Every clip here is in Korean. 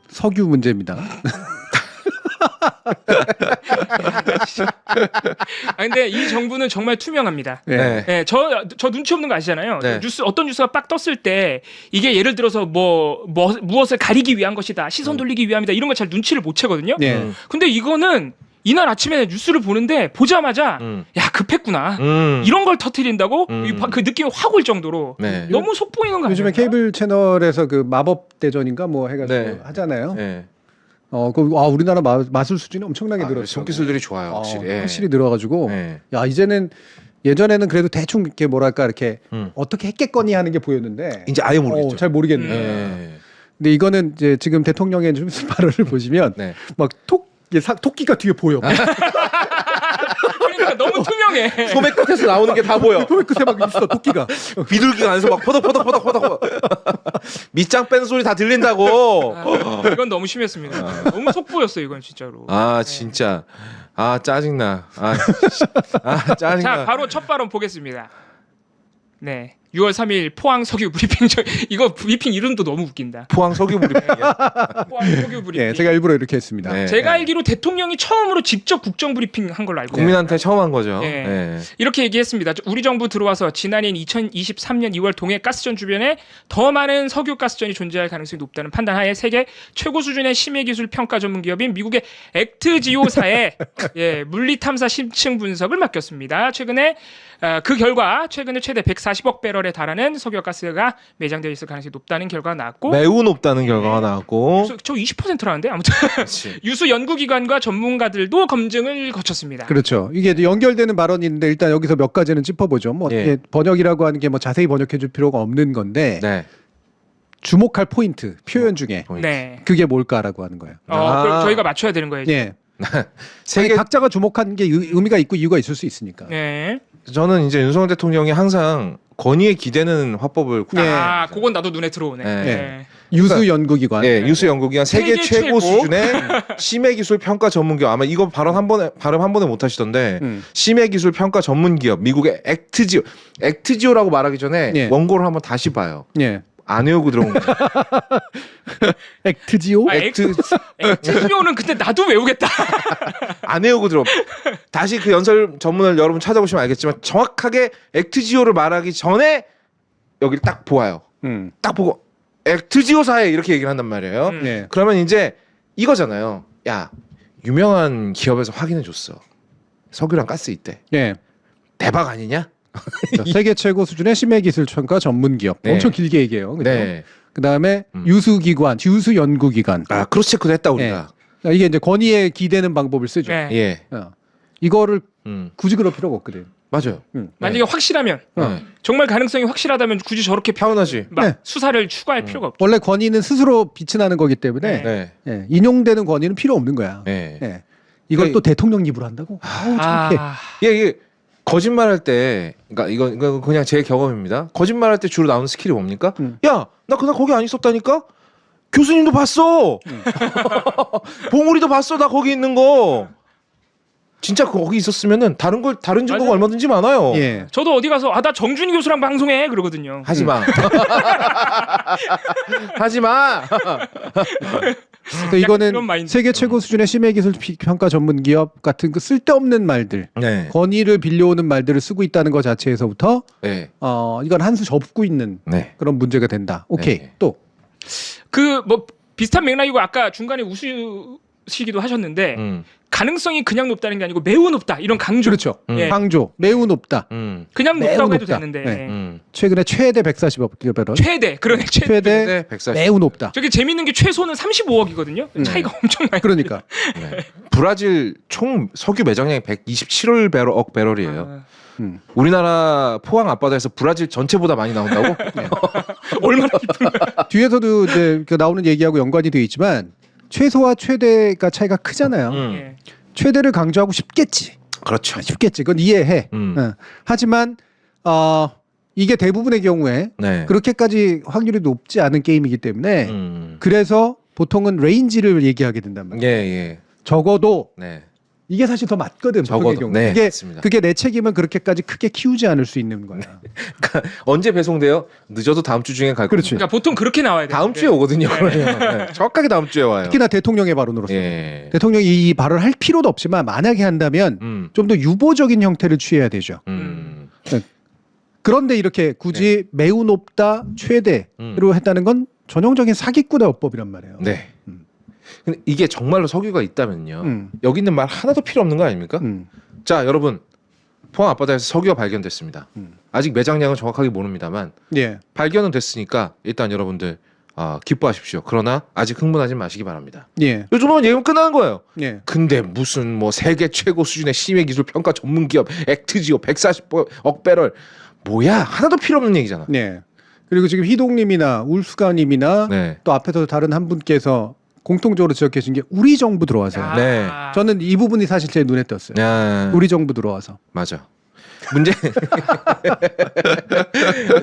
석유 문제입니다. 아 근데 이 정부는 정말 투명합니다. 네. 네, 저 눈치 없는 거 아시잖아요. 네. 어떤 뉴스가 빡 떴을 때 이게 예를 들어서 무엇을 가리기 위한 것이다, 시선 돌리기 위함이다 이런 거 잘 눈치를 못 채거든요. 네. 근데 이거는 이날 아침에 뉴스를 보는데 보자마자 야 급했구나 이런 걸 터뜨린다고 그 느낌이 확 올 정도로 네. 너무 속보이는 거 요즘에 아니에요? 케이블 채널에서 그 마법 대전인가 뭐 해가지고 네. 하잖아요. 네. 우리나라 마술 수준이 엄청나게 늘었어요. 손기술들이 좋아요, 확실히. 예. 확실히 늘어가지고 네. 야 이제는 예전에는 그래도 대충 이렇게 뭐랄까 이렇게 어떻게 했겠거니 하는 게 보였는데 이제 아예 모르겠죠. 잘 모르겠네. 네. 근데 이거는 이제 지금 대통령의 좀 발언을 보시면 네. 막 토끼가 뒤에 보여. 그러니까 너무 투명해. 소매 끝에서 나오는 게 다 보여. 소매 끝에 막 있어 토끼가. 비둘기가 안에서 막 퍼덕퍼덕 밑장 뺀 소리 다 들린다고. 이건 너무 심했습니다. 너무 속보였어 이건 진짜로. 아 진짜. 아 짜증나. 짜증나. 자 바로 첫 발언 보겠습니다. 네. 6월 3일 포항 석유 브리핑 이거 브리핑 이름도 너무 웃긴다. 포항 석유 브리핑이야. 포항 석유 브리핑. 예, 제가 일부러 이렇게 했습니다. 네. 제가 알기로 대통령이 처음으로 직접 국정 브리핑 한 걸로 알고 있어요. 국민한테 처음 한 거죠. 예. 네. 이렇게 얘기했습니다. 우리 정부 들어와서 지난해인 2023년 2월 동해 가스전 주변에 더 많은 석유 가스전이 존재할 가능성이 높다는 판단하에 세계 최고 수준의 심해 기술 평가 전문 기업인 미국의 액트지오사에 물리 탐사 심층 분석을 맡겼습니다. 그 결과 최근에 최대 140억 배럴에 달하는 석유가스가 매장되어 있을 가능성이 높다는 결과가 나왔고 매우 높다는 결과가 나왔고. 저 20%라는데 아무튼 유수 연구기관과 전문가들도 검증을 거쳤습니다. 그렇죠. 이게 이제 연결되는 발언인데 일단 여기서 몇 가지는 짚어보죠. 뭐 예. 이게 번역이라고 하는 게 뭐 자세히 번역해줄 필요가 없는 건데 네. 주목할 포인트 표현 중에 네. 그게 뭘까라고 하는 거예요. 그럼 저희가 맞춰야 되는 거예요. 예. 세계 각자가 주목한 게 의미가 있고 이유가 있을 수 있으니까. 네. 저는 이제 윤석열 대통령이 항상 권위에 기대는 화법을 그건 나도 눈에 들어오네. 네. 네. 유수 연구기관. 예, 유수 연구기관 세계 최고 수준의 심해 기술 평가 전문 기업. 아마 이거 발음 한 번에 못 하시던데. 심해 기술 평가 전문 기업 미국의 액트지오라고 말하기 전에 예. 원고를 한번 다시 봐요. 예. 안 외우고 들어온 거예요. 액트지오? 액트지오는 근데 나도 외우겠다. 안 외우고 들어. 다시 그 연설 전문을 여러분 찾아보시면 알겠지만 정확하게 액트지오를 말하기 전에 여기를 딱 보아요. 딱 보고 액트지오사에 이렇게 얘기를 한단 말이에요. 예. 그러면 이제 이거잖아요. 야, 유명한 기업에서 확인해 줬어. 석유랑 가스 있대. 예. 대박 아니냐? 세계 최고 수준의 심해 기술 평가 전문 기업. 네. 엄청 길게 얘기해요. 그죠? 네. 그다음에 유수기관, 유수 연구기관. 아, 크로스 체크도 했다 우리가. 이게 이제 권위에 기대는 방법을 쓰죠. 네. 예. 이거를 굳이 그럴 필요가 없거든. 맞아요. 만약에 확실하면 네. 정말 가능성이 확실하다면 굳이 저렇게 당연하지. 막 네. 수사를 추가할 필요가 없죠. 원래 권위는 스스로 빛이 나는 거기 때문에 네. 예, 인용되는 권위는 필요 없는 거야. 네. 예. 이걸 또 대통령 입으로 한다고? 아우, 창피해. 이게 거짓말할 때, 그러니까 이거 그냥 제 경험입니다. 거짓말할 때 주로 나오는 스킬이 뭡니까? 야, 나 그날 거기 안 있었다니까. 교수님도 봤어. 봉우리도 봤어. 나 거기 있는 거. 진짜 거기 있었으면은 다른 증거가 맞아요. 얼마든지 많아요. 예. 저도 어디 가서 나 정준희 교수랑 방송해 그러거든요. 하지 마. 하지 마. 그래서 이거는 그런 마인드. 세계 최고 수준의 심해 기술 평가 전문 기업 같은 그 쓸데없는 말들, 네. 권위를 빌려오는 말들을 쓰고 있다는 것 자체에서부터 네. 이건 한 수 접고 있는 네. 그런 문제가 된다. 오케이. 네. 또 그 뭐 비슷한 맥락이고 아까 중간에 웃으시기도 하셨는데 가능성이 그냥 높다는 게 아니고 매우 높다 이런 강조. 그렇죠. 예. 강조 매우 높다. 그냥 매우 높다고 해도 높다. 되는데 네. 최근에 최대 140억 배럴. 최대 그러네 최대. 최대 140. 매우 높다. 저게 재밌는 게 최소는 35억이거든요. 차이가 엄청 많이. 그러니까 네. 브라질 총 석유 매장량이 127억 배럴이에요. 우리나라 포항 앞바다에서 브라질 전체보다 많이 나온다고? 얼마나 깊은 거야. 뒤에서도 이제 그 나오는 얘기하고 연관이 되어 있지만 최소와 최대가 차이가 크잖아요. 예. 최대를 강조하고 싶겠지. 그렇죠. 쉽겠지. 그건 이해해. 하지만 이게 대부분의 경우에 네. 그렇게까지 확률이 높지 않은 게임이기 때문에 음. 그래서 보통은 레인지를 얘기하게 된단 말이에요. 예, 예. 적어도 네. 이게 사실 더 맞거든. 적어도. 보통의 경우. 네, 그게 맞습니다. 그게 내 책임을 그렇게까지 크게 키우지 않을 수 있는 거야. 그러니까 언제 배송돼요? 늦어도 다음 주 중에 갈 그렇지. 그러니까 보통 그렇게 나와야 돼. 다음 주에 오거든요. 그러면. 네. 정확하게 다음 주에 와요. 특히나 대통령의 발언으로서. 예. 대통령이 이 발언을 할 필요도 없지만 만약에 한다면 좀 더 유보적인 형태를 취해야 되죠. 그런데 이렇게 굳이 매우 높다 최대로 했다는 건 전형적인 사기꾼의 어법이란 말이에요. 네. 근데 이게 정말로 석유가 있다면요. 음. 여기 있는 말 하나도 필요 없는 거 아닙니까? 자, 여러분. 포항 앞바다에서 석유가 발견됐습니다. 아직 매장량은 정확하게 모릅니다만 예. 발견은 됐으니까 일단 여러분들 기뻐하십시오. 그러나 아직 흥분하지 마시기 바랍니다. 예. 요 정도면 얘기는 끝나는 거예요. 예. 근데 무슨 뭐 세계 최고 수준의 심해 기술 평가 전문 기업 액트지오 140억 배럴 뭐야? 하나도 필요 없는 얘기잖아. 네. 그리고 지금 희동님이나 울수가님이나 네. 또 앞에서 다른 한 분께서 공통적으로 지적하신 게 우리 정부 들어와서요. 아. 네. 저는 이 부분이 사실 제 눈에 떴어요. 야, 우리 정부 들어와서. 맞아. 문제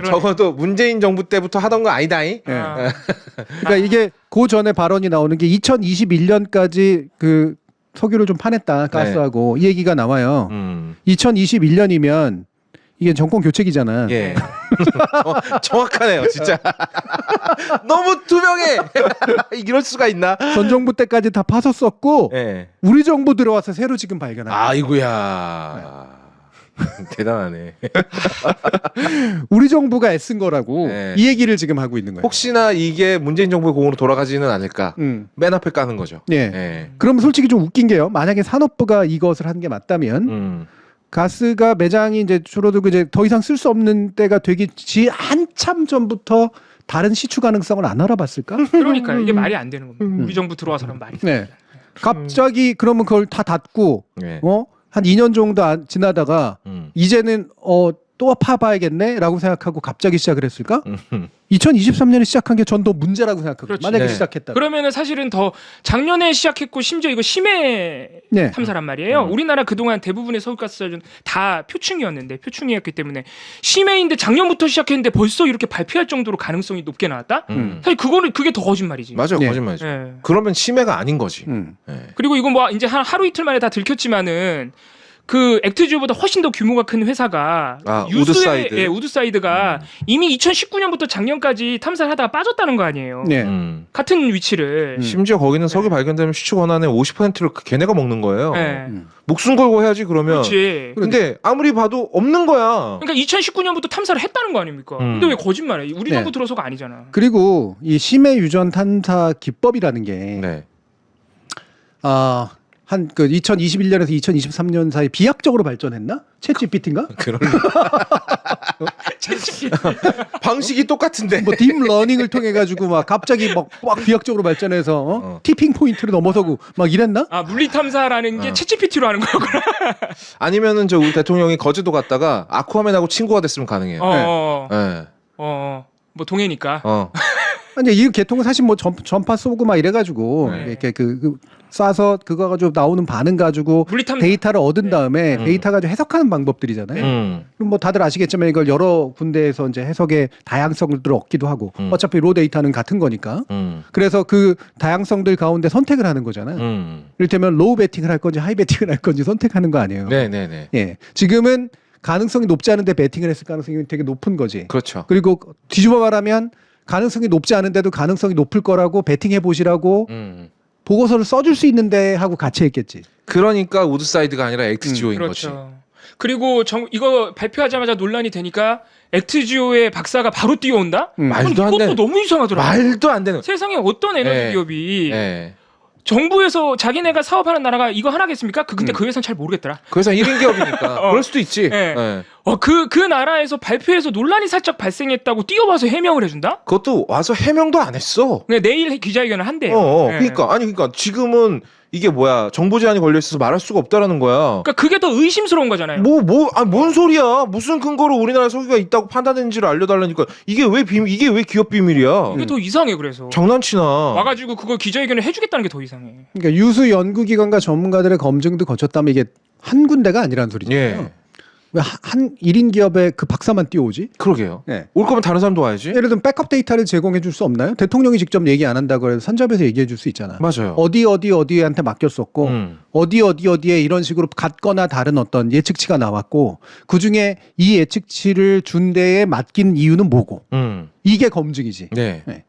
적어도 문재인 정부 때부터 하던 거 아니다잉. 예. 아. 그러니까 이게 그 전에 발언이 나오는 게 2021년까지 그 석유를 좀 파냈다 가스하고 이 얘기가 나와요. 2021년이면 이게 정권 교체기잖아. 예. 정확하네요, 진짜. 너무 투명해. 이럴 수가 있나? 전 정부 때까지 다 파섰었고 예. 우리 정부 들어와서 새로 지금 발견한. 아이고야. 대단하네. 우리 정부가 애쓴 거라고 네. 이 얘기를 지금 하고 있는 거예요. 혹시나 이게 문재인 정부의 공으로 돌아가지는 않을까? 맨 앞에 까는 거죠. 예. 예. 그럼 솔직히 좀 웃긴 게요. 만약에 산업부가 이것을 한 게 맞다면 가스가 매장이 이제 줄어들고 이제 더 이상 쓸 수 없는 때가 되기 한참 전부터 다른 시추 가능성을 안 알아봤을까? 그러니까 이게 말이 안 되는 겁니다. 우리 정부 들어와서는 말이. 네. 갑자기 그러면 그걸 다 닫고 예. 한 2년 정도 지나다가 이제는 또 파봐야겠네라고 생각하고 갑자기 시작을 했을까? 2023년에 시작한 게 전 더 문제라고 생각하고 그렇지. 만약에 네. 시작했다. 그러면은 사실은 더 작년에 시작했고 심지어 이거 심해 네. 탐사란 말이에요. 우리나라 그동안 대부분의 석유가스는 다 표층이었는데 표층이었기 때문에 심해인데 작년부터 시작했는데 벌써 이렇게 발표할 정도로 가능성이 높게 나왔다? 사실 그게 더 거짓말이지. 맞아요, 네. 거짓말이죠. 예. 그러면 심해가 아닌 거지. 예. 그리고 이거 뭐 이제 하루 이틀 만에 다 들켰지만은 그 액트지오보다 훨씬 더 규모가 큰 회사가 우드사이드. 예, 우드사이드가 이미 2019년부터 작년까지 탐사를 하다가 빠졌다는 거 아니에요. 네. 같은 위치를. 심지어 거기는 석유 발견되면 시추 권한의 50%를 걔네가 먹는 거예요. 예. 목숨 걸고 해야지 그러면. 그렇지. 근데 아무리 봐도 없는 거야. 그러니까 2019년부터 탐사를 했다는 거 아닙니까? 근데 왜 거짓말해? 우리 네. 정부 들어서가 아니잖아. 그리고 이 심해 유전 탐사 기법이라는 게 네. 한 그 2021년에서 2023년 사이 비약적으로 발전했나? 챗 GPT인가? 그런 방식이 똑같은데. 뭐 딥러닝을 통해 가지고 막 갑자기 막 비약적으로 발전해서 티핑 포인트를 넘어서고 막 이랬나? 아 물리 탐사라는 게 챗GPT로 하는 거구나. 아니면은 저 우리 대통령이 거제도 갔다가 아쿠아맨하고 친구가 됐으면 가능해요. 네. 뭐 동해니까. 아니 이 개통은 사실 뭐 전파 쏘고 막 이래가지고 네. 이렇게 그 쏴서 그거 가지고 나오는 반응 가지고 물리 탐사. 데이터를 얻은 다음에 데이터 가지고 해석하는 방법들이잖아요. 그럼 뭐 다들 아시겠지만 이걸 여러 군데에서 이제 해석의 다양성을 얻기도 하고 어차피 로 데이터는 같은 거니까. 그래서 그 다양성들 가운데 선택을 하는 거잖아요. 이를테면 로우 베팅을 할 건지 하이 베팅을 할 건지 선택하는 거 아니에요. 네네네. 예, 지금은 가능성이 높지 않은데 베팅을 했을 가능성이 되게 높은 거지. 그렇죠. 그리고 뒤집어 말하면 가능성이 높지 않은데도 가능성이 높을 거라고 베팅해 보시라고 보고서를 써줄 수 있는데 하고 같이 했겠지. 그러니까 우드사이드가 아니라 액트지오인 거지. 그렇죠. 그리고 이거 발표하자마자 논란이 되니까 액트지오의 박사가 바로 뛰어온다? 말도 안 이것도 되는. 너무 이상하더라고. 말도 안 되는. 세상에 어떤 에너지 네. 기업이 네. 정부에서 자기네가 사업하는 나라가 이거 하나겠습니까? 근데 그 회사는 잘 모르겠더라. 그 회사 1인 기업이니까 그럴 수도 있지. 네. 네. 그 나라에서 발표해서 논란이 살짝 발생했다고 뛰어와서 해명을 해준다? 그것도 와서 해명도 안 했어. 근데 내일 기자회견을 한대요. 네. 그러니까 지금은 이게 뭐야 정보 제한이 걸려 있어서 말할 수가 없다라는 거야. 그러니까 그게 더 의심스러운 거잖아요. 뭔 소리야? 무슨 근거로 우리나라에 석유가 있다고 판단했는지를 알려달라니까 이게 왜 기업 비밀이야? 그게 더 이상해 그래서. 장난치나? 와가지고 그걸 기자회견을 해주겠다는 게 더 이상해. 그러니까 유수 연구기관과 전문가들의 검증도 거쳤다면 이게 한 군데가 아니라는 소리잖아요. 예. 왜 한 1인 기업에 그 박사만 띄워오지? 그러게요. 네. 올 거면 다른 사람도 와야지. 예를 들면 백업 데이터를 제공해 줄 수 없나요? 대통령이 직접 얘기 안 한다고 해서 선접해서 얘기해 줄 수 있잖아. 맞아요. 어디한테 맡겼었고 어디에 이런 식으로 같거나 다른 어떤 예측치가 나왔고 그중에 이 예측치를 준 데에 맡긴 이유는 뭐고 이게 검증이지. 네. 네.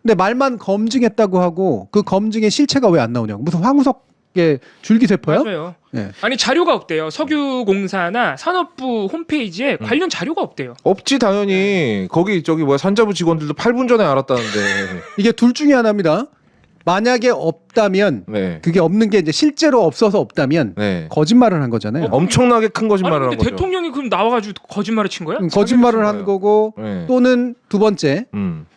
근데 말만 검증했다고 하고 그 검증의 실체가 왜 안 나오냐고. 무슨 황우석의 줄기세포요? 맞아요. 네. 아니 자료가 없대요. 석유공사나 산업부 홈페이지에 관련 자료가 없대요. 없지 당연히. 거기 저기 뭐야 산자부 직원들도 8분 전에 알았다는데. 이게 둘 중에 하나입니다. 만약에 없다면 네. 그게 없는 게 이제 실제로 없어서 없다면 네. 거짓말을 한 거잖아요. 엄청나게 큰 거짓말을 아니 한 근데 거죠. 대통령이 그럼 나와가지고 거짓말을 친 거야? 거짓말을 한 거예요. 거고 네. 또는 두 번째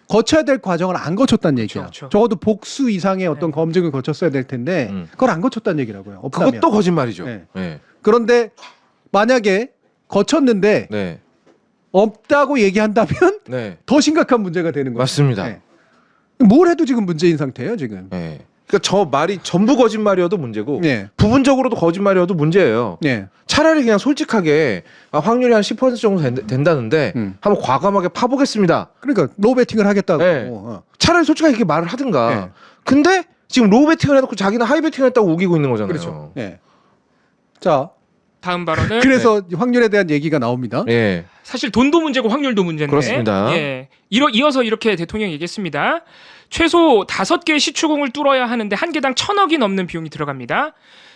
거쳐야 될 과정을 안 거쳤다는 얘기야. 그렇죠. 적어도 복수 이상의 어떤 네. 검증을 거쳤어야 될 텐데 그걸 안 거쳤다는 얘기라고요. 없다면. 그것도 거짓말이죠. 네. 네. 그런데 만약에 거쳤는데 네. 없다고 얘기한다면 네. 더 심각한 문제가 되는 거죠. 맞습니다. 네. 뭘 해도 지금 문제인 상태예요, 지금. 네. 그러니까 저 말이 전부 거짓말이어도 문제고 네. 부분적으로도 거짓말이어도 문제예요. 네. 차라리 그냥 솔직하게 확률이 한 10% 정도 된다는데 한번 과감하게 파보겠습니다. 그러니까 로우 배팅을 하겠다고. 네. 차라리 솔직하게 이렇게 말을 하든가. 네. 근데 지금 로우 배팅을 해놓고 자기는 하이 배팅을 했다고 우기고 있는 거잖아요. 그렇죠. 네. 자, 다음 발언은 그래서 확률에 대한 얘기가 나옵니다. 예. 사실 돈도 문제고 확률도 문제인데. 그렇습니다. 예. 이어서 이렇게 대통령이 얘기했습니다. 최소 5개의 시추공을 뚫어야 하는데 한 개당 1,000억이 넘는 비용이 들어갑니다.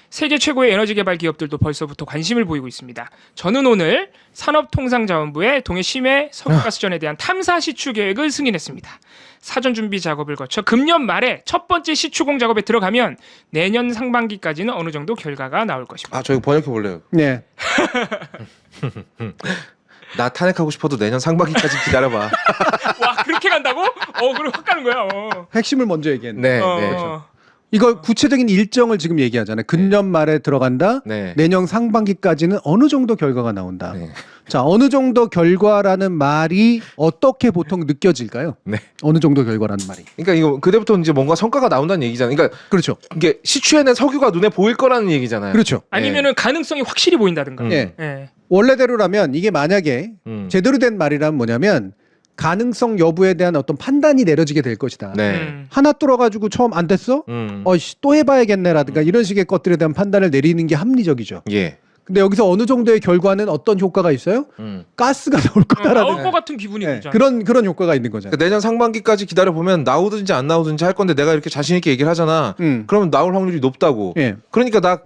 세계 최고의 에너지 개발 기업들도 벌써부터 관심을 보이고 있습니다. 저는 오늘 산업통상자원부의 동해 심해 석유가스전에 대한 탐사 시추 계획을 승인했습니다. 사전 준비 작업을 거쳐 금년 말에 첫 번째 시추공 작업에 들어가면 내년 상반기까지는 어느 정도 결과가 나올 것입니다. 아, 저 이거 번역해 볼래요. 네. 나 탄핵하고 싶어도 내년 상반기까지 기다려봐. 와 그렇게 간다고? 그럼 확 가는 거야. 핵심을 먼저 얘기했네. 네, 어, 네. 어. 이거 구체적인 일정을 지금 얘기하잖아요. 금년 말에 들어간다. 네. 내년 상반기까지는 어느 정도 결과가 나온다. 네. 자, 어느 정도 결과라는 말이 어떻게 보통 느껴질까요? 네. 어느 정도 결과라는 말이. 그러니까 이거 그때부터 이제 뭔가 성과가 나온다는 얘기잖아요. 그러니까 그렇죠. 이게 시추에는 석유가 눈에 보일 거라는 얘기잖아요. 그렇죠. 아니면은 가능성이 확실히 보인다든가. 예. 예. 원래대로라면 이게 만약에 제대로 된 말이라면 뭐냐면 가능성 여부에 대한 어떤 판단이 내려지게 될 것이다. 네. 하나 뚫어가지고 처음 안 됐어? 또 해봐야겠네라든가 이런 식의 것들에 대한 판단을 내리는 게 합리적이죠. 예. 근데 여기서 어느 정도의 결과는 어떤 효과가 있어요? 가스가 나올 거다라는 나올 것 같은 기분이 네, 들잖아. 그런 효과가 있는 거잖아요. 그러니까 내년 상반기까지 기다려 보면 나오든지 안 나오든지 할 건데 내가 이렇게 자신 있게 얘기를 하잖아. 그러면 나올 확률이 높다고. 예. 그러니까 나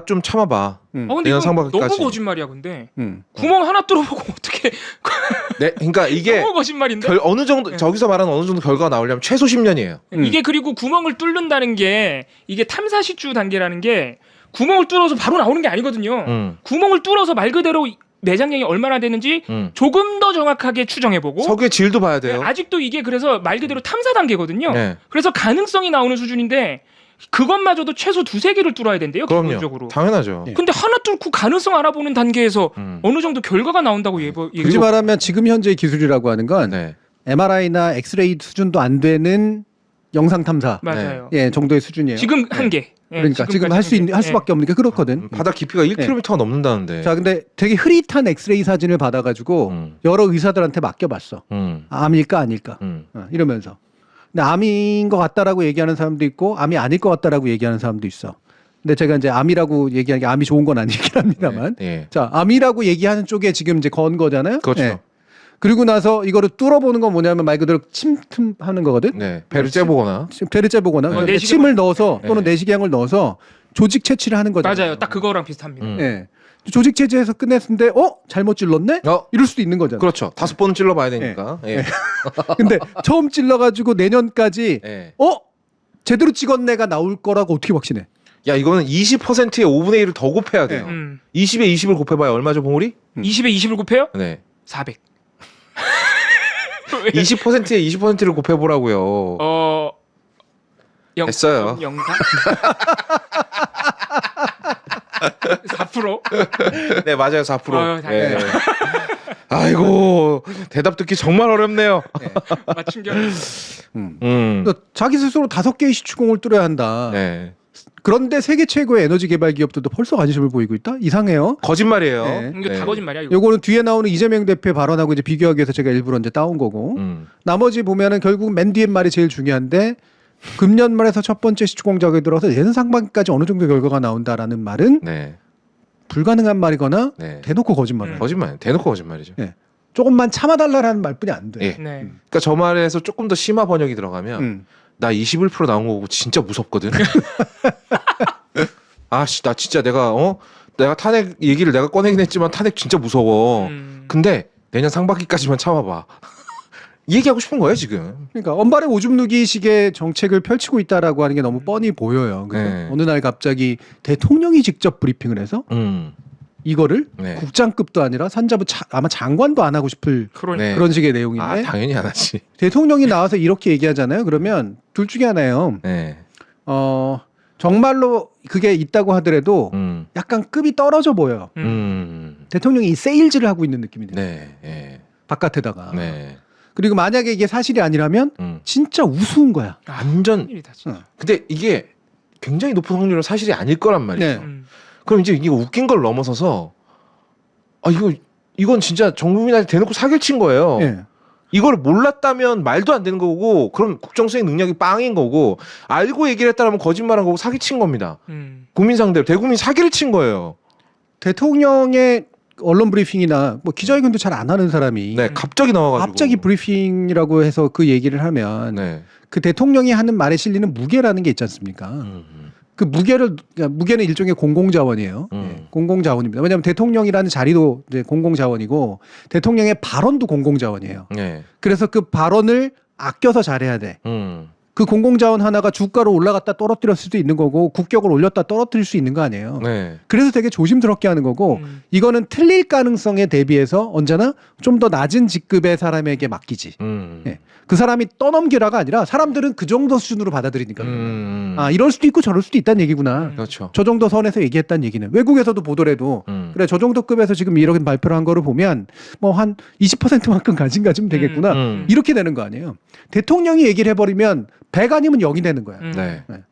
좀 참아봐. 근데 내년 이건 상반기까지. 너무 거짓말이야. 근데 구멍 하나 뚫어보고 어떻게? 네, 그러니까 이게 너무 거짓말인데. 어느 정도 저기서 말하는 어느 정도 결과가 나오려면 최소 10년이에요. 이게 그리고 구멍을 뚫는다는 게 이게 탐사 시추 단계라는 게 구멍을 뚫어서 바로 나오는 게 아니거든요. 구멍을 뚫어서 말 그대로 내장량이 얼마나 되는지 조금 더 정확하게 추정해보고 석유의 질도 봐야 돼요. 아직도 이게 그래서 말 그대로 탐사 단계거든요. 네. 그래서 가능성이 나오는 수준인데 그것마저도 최소 2-3개를 뚫어야 된대요. 그럼요. 기본적으로. 당연하죠. 예. 근데 하나 뚫고 가능성 알아보는 단계에서 어느 정도 결과가 나온다고 굳이 말하면 지금 현재의 기술이라고 하는 건 네. MRI나 엑스레이 수준도 안 되는 영상 탐사 맞아요. 예, 정도의 수준이에요. 지금 한계. 그러니까 지금 할 수밖에 없는 게 그렇거든. 바다 깊이가 1km가 넘는다는데. 자, 근데 되게 흐릿한 엑스레이 사진을 받아가지고 여러 의사들한테 맡겨봤어. 암일까 아닐까 이러면서. 근데 암인 것 같다라고 얘기하는 사람도 있고 암이 아닐 것 같다라고 얘기하는 사람도 있어. 근데 제가 이제 암이라고 얘기하는 게 암이 좋은 건 아니긴 합니다만. 네, 네. 자, 암이라고 얘기하는 쪽에 지금 이제 건 거잖아요. 그렇죠. 예. 그리고 나서 이거를 뚫어보는 건 뭐냐면 말 그대로 침틈하는 거거든. 네. 배를 째보거나. 배를 째보거나 내시경- 침을 넣어서 또는 네. 내시경을 넣어서 조직 채취를 하는 거잖아요. 맞아요. 딱 그거랑 비슷합니다. 예. 조직 채취해서 끝냈는데 잘못 찔렀네? 이럴 수도 있는 거잖아요. 그렇죠. 5번은 찔러봐야 되니까. 예. 근데 처음 찔러가지고 내년까지 예. 제대로 찍었네가 나올 거라고 어떻게 확신해? 야, 이거는 20%의 5분의 1을 더 곱해야 돼요. 20에 20을 곱해봐야 얼마죠, 봉우리? 20에 20을 곱해요? 네. 400. 20%에 20%를 곱해보라고요. 됐어요. 0.04? 4%? 네, 맞아요. 4%. 다행이다. 예. 아이고, 대답 듣기 정말 어렵네요. 맞춘 게 그러니까 자기 스스로 5개의 시추공을 뚫어야 한다. 네. 그런데 세계 최고의 에너지 개발 기업들도 벌써 관심을 보이고 있다? 이상해요. 거짓말이에요. 네. 이거 다 거짓말이야. 이거. 요거는 뒤에 나오는 이재명 대표의 발언하고 이제 비교하기 위해서 제가 일부러 이제 따온 거고. 나머지 보면은 결국 맨 뒤에 말이 제일 중요한데 금년 말에서 첫 번째 시추 공작에 들어서 내년 상반기까지 어느 정도 결과가 나온다라는 말은 네. 불가능한 말이거나 네. 대놓고 거짓말을 해요. 거짓말. 대놓고 거짓말이죠. 네. 조금만 참아달라는 말뿐이 안 돼. 예. 네. 그러니까 저 말에서 조금 더 심화 번역이 들어가면 나 21% 나온 거 보고 진짜 무섭거든. 아씨 나 진짜 내가 탄핵 얘기를 내가 꺼내긴 했지만 탄핵 진짜 무서워. 근데 내년 상반기까지만 참아봐. 이 얘기하고 싶은 거예요 지금. 그러니까 언발의 오줌 누기식의 정책을 펼치고 있다라고 하는 게 너무 뻔히 보여요. 그래서 네. 어느 날 갑자기 대통령이 직접 브리핑을 해서 이거를 네. 국장급도 아니라 산자부 아마 장관도 안 하고 싶을 그러니까. 네. 그런 식의 내용인데 아 당연히 안 하지. 대통령이 나와서 이렇게 얘기하잖아요. 그러면 둘 중에 하나예요. 네. 정말로 그게 있다고 하더라도 약간 급이 떨어져 보여요. 대통령이 이 세일즈를 하고 있는 느낌이 들어요. 네. 네. 바깥에다가. 네. 그리고 만약에 이게 사실이 아니라면 진짜 우스운 거야. 완전. 일이다, 진짜. 근데 이게 굉장히 높은 확률로 사실이 아닐 거란 말이죠. 네. 그럼 이제 이게 웃긴 걸 넘어서서 이건 진짜 정부민한테 대놓고 사기를 친 거예요. 네. 이걸 몰랐다면 말도 안 되는 거고 그럼 국정수행 능력이 빵인 거고 알고 얘기를 했다면 거짓말한 거고 사기친 겁니다. 국민 상대로 대국민 사기를 친 거예요. 대통령의 언론 브리핑이나 뭐 기자회견도 잘 안 하는 사람이 네, 갑자기 나와가지고 갑자기 브리핑이라고 해서 그 얘기를 하면 네. 그 대통령이 하는 말에 실리는 무게라는 게 있지 않습니까? 그 무게는 일종의 공공자원이에요. 네, 공공자원입니다. 왜냐하면 대통령이라는 자리도 이제 공공자원이고 대통령의 발언도 공공자원이에요. 네. 그래서 그 발언을 아껴서 잘해야 돼. 음. 그 공공자원 하나가 주가를 올라갔다 떨어뜨릴 수도 있는 거고 국격을 올렸다 떨어뜨릴 수 있는 거 아니에요. 네. 그래서 되게 조심스럽게 하는 거고 이거는 틀릴 가능성에 대비해서 언제나 좀 더 낮은 직급의 사람에게 맡기지. 예. 그 사람이 떠넘기라가 아니라 사람들은 그 정도 수준으로 받아들이니까. 아 이럴 수도 있고 저럴 수도 있다는 얘기구나. 그렇죠. 저 정도 선에서 얘기했다는 얘기는 외국에서도 보더라도 그래 저 정도 급에서 지금 이렇게 발표를 한 거를 보면 뭐 한 20%만큼 관심 가지면 되겠구나. 이렇게 되는 거 아니에요. 대통령이 얘기를 해버리면 100 아니면 0이 되는 거야. 네. 네.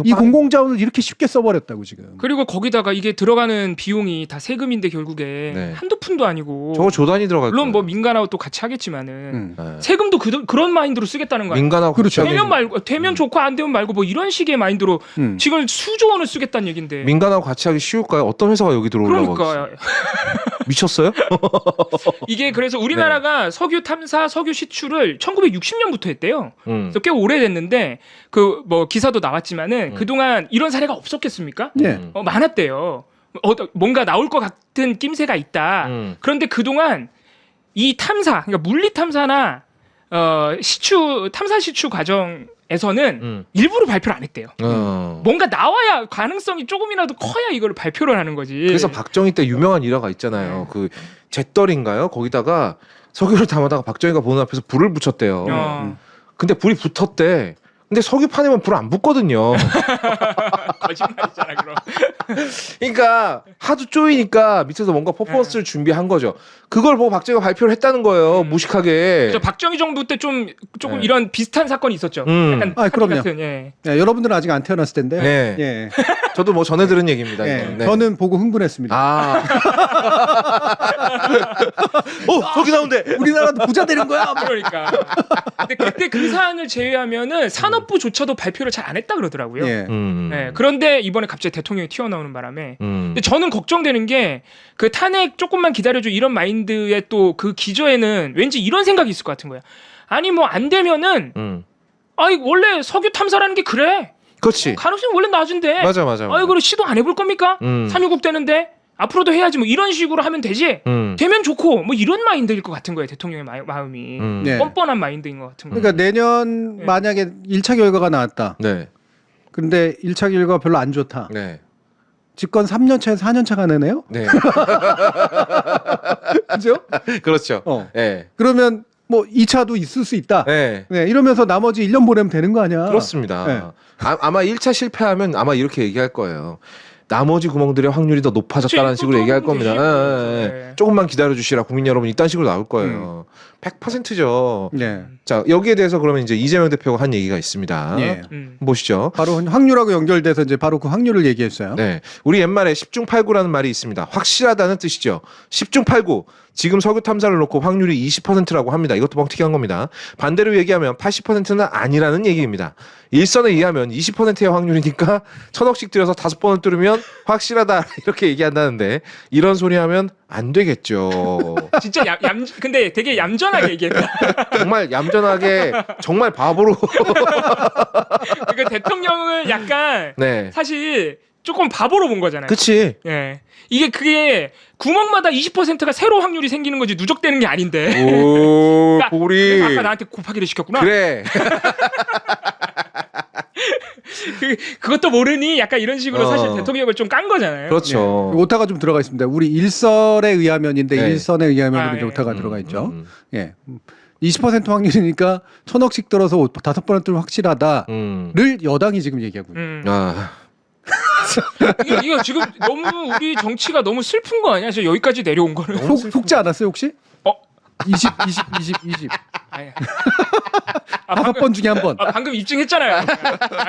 이 공공자원을 이렇게 쉽게 써버렸다고 지금. 그리고 거기다가 이게 들어가는 비용이 다 세금인데 결국에 네. 한두 푼도 아니고. 저거 조단이 들어갈 물론 거예요. 뭐 민간하고 또 같이 하겠지만은 네. 세금도 그런 마인드로 쓰겠다는 거야. 민간하고 그렇죠. 같이 되면 말고 되면 좋고 안 되면 말고 뭐 이런 식의 마인드로 지금 수조 원을 쓰겠다는 얘긴데. 민간하고 같이 하기 쉬울까요? 어떤 회사가 여기 들어오려고 그러니까 하겠어요? 미쳤어요? 이게 그래서 우리나라가 석유 탐사, 석유 시추를 1960년부터 했대요. 그래서 꽤 오래됐는데 그 뭐 기사도 나왔지만은 그동안 이런 사례가 없었겠습니까? 네. 많았대요. 뭔가 나올 것 같은 낌새가 있다. 그런데 그동안 이 탐사, 그러니까 물리 탐사나 탐사 시추 과정에서는 일부러 발표를 안 했대요. 뭔가 나와야 가능성이 조금이라도 커야 이걸 발표를 하는 거지. 그래서 박정희 때 유명한 일화가 있잖아요. 그 잿더리인가요? 거기다가 석유를 담아다가 박정희가 보는 앞에서 불을 붙였대요. 근데 불이 붙었대. 근데 석유판에만 불 안 붙거든요. 거짓말이잖아 그럼. 그러니까 하도 쪼이니까 밑에서 뭔가 퍼포먼스를 준비한 거죠. 그걸 보고 박정희가 발표를 했다는 거예요. 무식하게. 그렇죠. 박정희 정부 때 조금 네. 이런 비슷한 사건이 있었죠. 약간 아, 그럼요. 같은, 예. 네, 여러분들은 아직 안 태어났을 텐데. 네. 예. 저도 뭐 전해 들은 얘기입니다. 예. 이건. 네. 저는 보고 흥분했습니다. 아. 저기 나온대. 우리나라도 부자 되는 거야. 그러니까. 근데 그때 그 사안을 제외하면은 산업부조차도 발표를 잘 안 했다 그러더라고요. 예. 네, 그런데 이번에 갑자기 대통령이 튀어나오는 바람에 근데 저는 걱정되는 게 그 탄핵 조금만 기다려줘 이런 마인드의 또 그 기저에는 왠지 이런 생각이 있을 것 같은 거야. 아니 뭐 안 되면은 아이 원래 석유 탐사라는 게 그래. 그렇지. 가능성이 원래 낮은데. 맞아. 아이 그걸 시도 안 해볼 겁니까? 산유국 되는데 앞으로도 해야지 뭐 이런 식으로 하면 되지. 되면 좋고 뭐 이런 마인드일 것 같은 거예요. 대통령의 마음이 네. 뻔뻔한 마인드인 것 같은 거예요. 그러니까 내년 네. 만약에 1차 결과가 나왔다. 네. 근데 1차 결과가 별로 안 좋다. 네. 집권 3년 차에서 4년 차가 되네요. 네. 그죠? 그렇죠. 네. 그러면 뭐 2차도 있을 수 있다. 네. 네, 이러면서 나머지 1년 보내면 되는 거 아니야? 그렇습니다. 네. 아마 1차 실패하면 아마 이렇게 얘기할 거예요. 나머지 구멍들의 확률이 더 높아졌다는 그치, 식으로 또 얘기할 하면 겁니다. 되지. 예. 네. 조금만 기다려 주시라 국민 여러분 이딴 식으로 나올 거예요. 100%죠. 네. 자, 여기에 대해서 그러면 이제 이재명 대표가 한 얘기가 있습니다. 예. 보시죠. 바로 확률하고 연결돼서 이제 바로 그 확률을 얘기했어요. 네. 우리 옛말에 10중 8구라는 말이 있습니다. 확실하다는 뜻이죠. 10중 8구. 지금 석유 탐사를 놓고 확률이 20%라고 합니다. 이것도 뻥튀기한 겁니다. 반대로 얘기하면 80%는 아니라는 얘기입니다. 일선에 의하면 20%의 확률이니까 1000억씩 들여서 5번을 뚫으면 확실하다 이렇게 얘기한다는데 이런 소리 하면 안 되겠죠. 진짜 근데 되게 얌전하게 얘기했다. 정말 얌전하게 정말 바보로 그러니까 대통령을 약간 네. 사실 조금 바보로 본 거잖아요. 그치. 예. 그게 구멍마다 20%가 새로 확률이 생기는 거지 누적되는 게 아닌데. 오, 그러니까 보리. 그래서 아까 나한테 곱하기를 시켰구나. 그래. 그것도 모르니 약간 이런 식으로 사실 대통령을 좀 깐 거잖아요. 그렇죠. 오타가 좀 들어가 있습니다. 우리 일선에 의하면인데 네. 일선에 의하면 아, 이제 예. 오타가 들어가 있죠. 예. 20% 확률이니까 1000억씩 들어서 5번을 뚫으면 확실하다를 여당이 지금 얘기하고 있어요. 아. 이거 지금 너무 우리 정치가 너무 슬픈 거 아니야? 저 여기까지 내려온 거는. 속지 않았어요 혹시? 20. 아니. 5번 중에 한 번. 방금 입증했잖아요.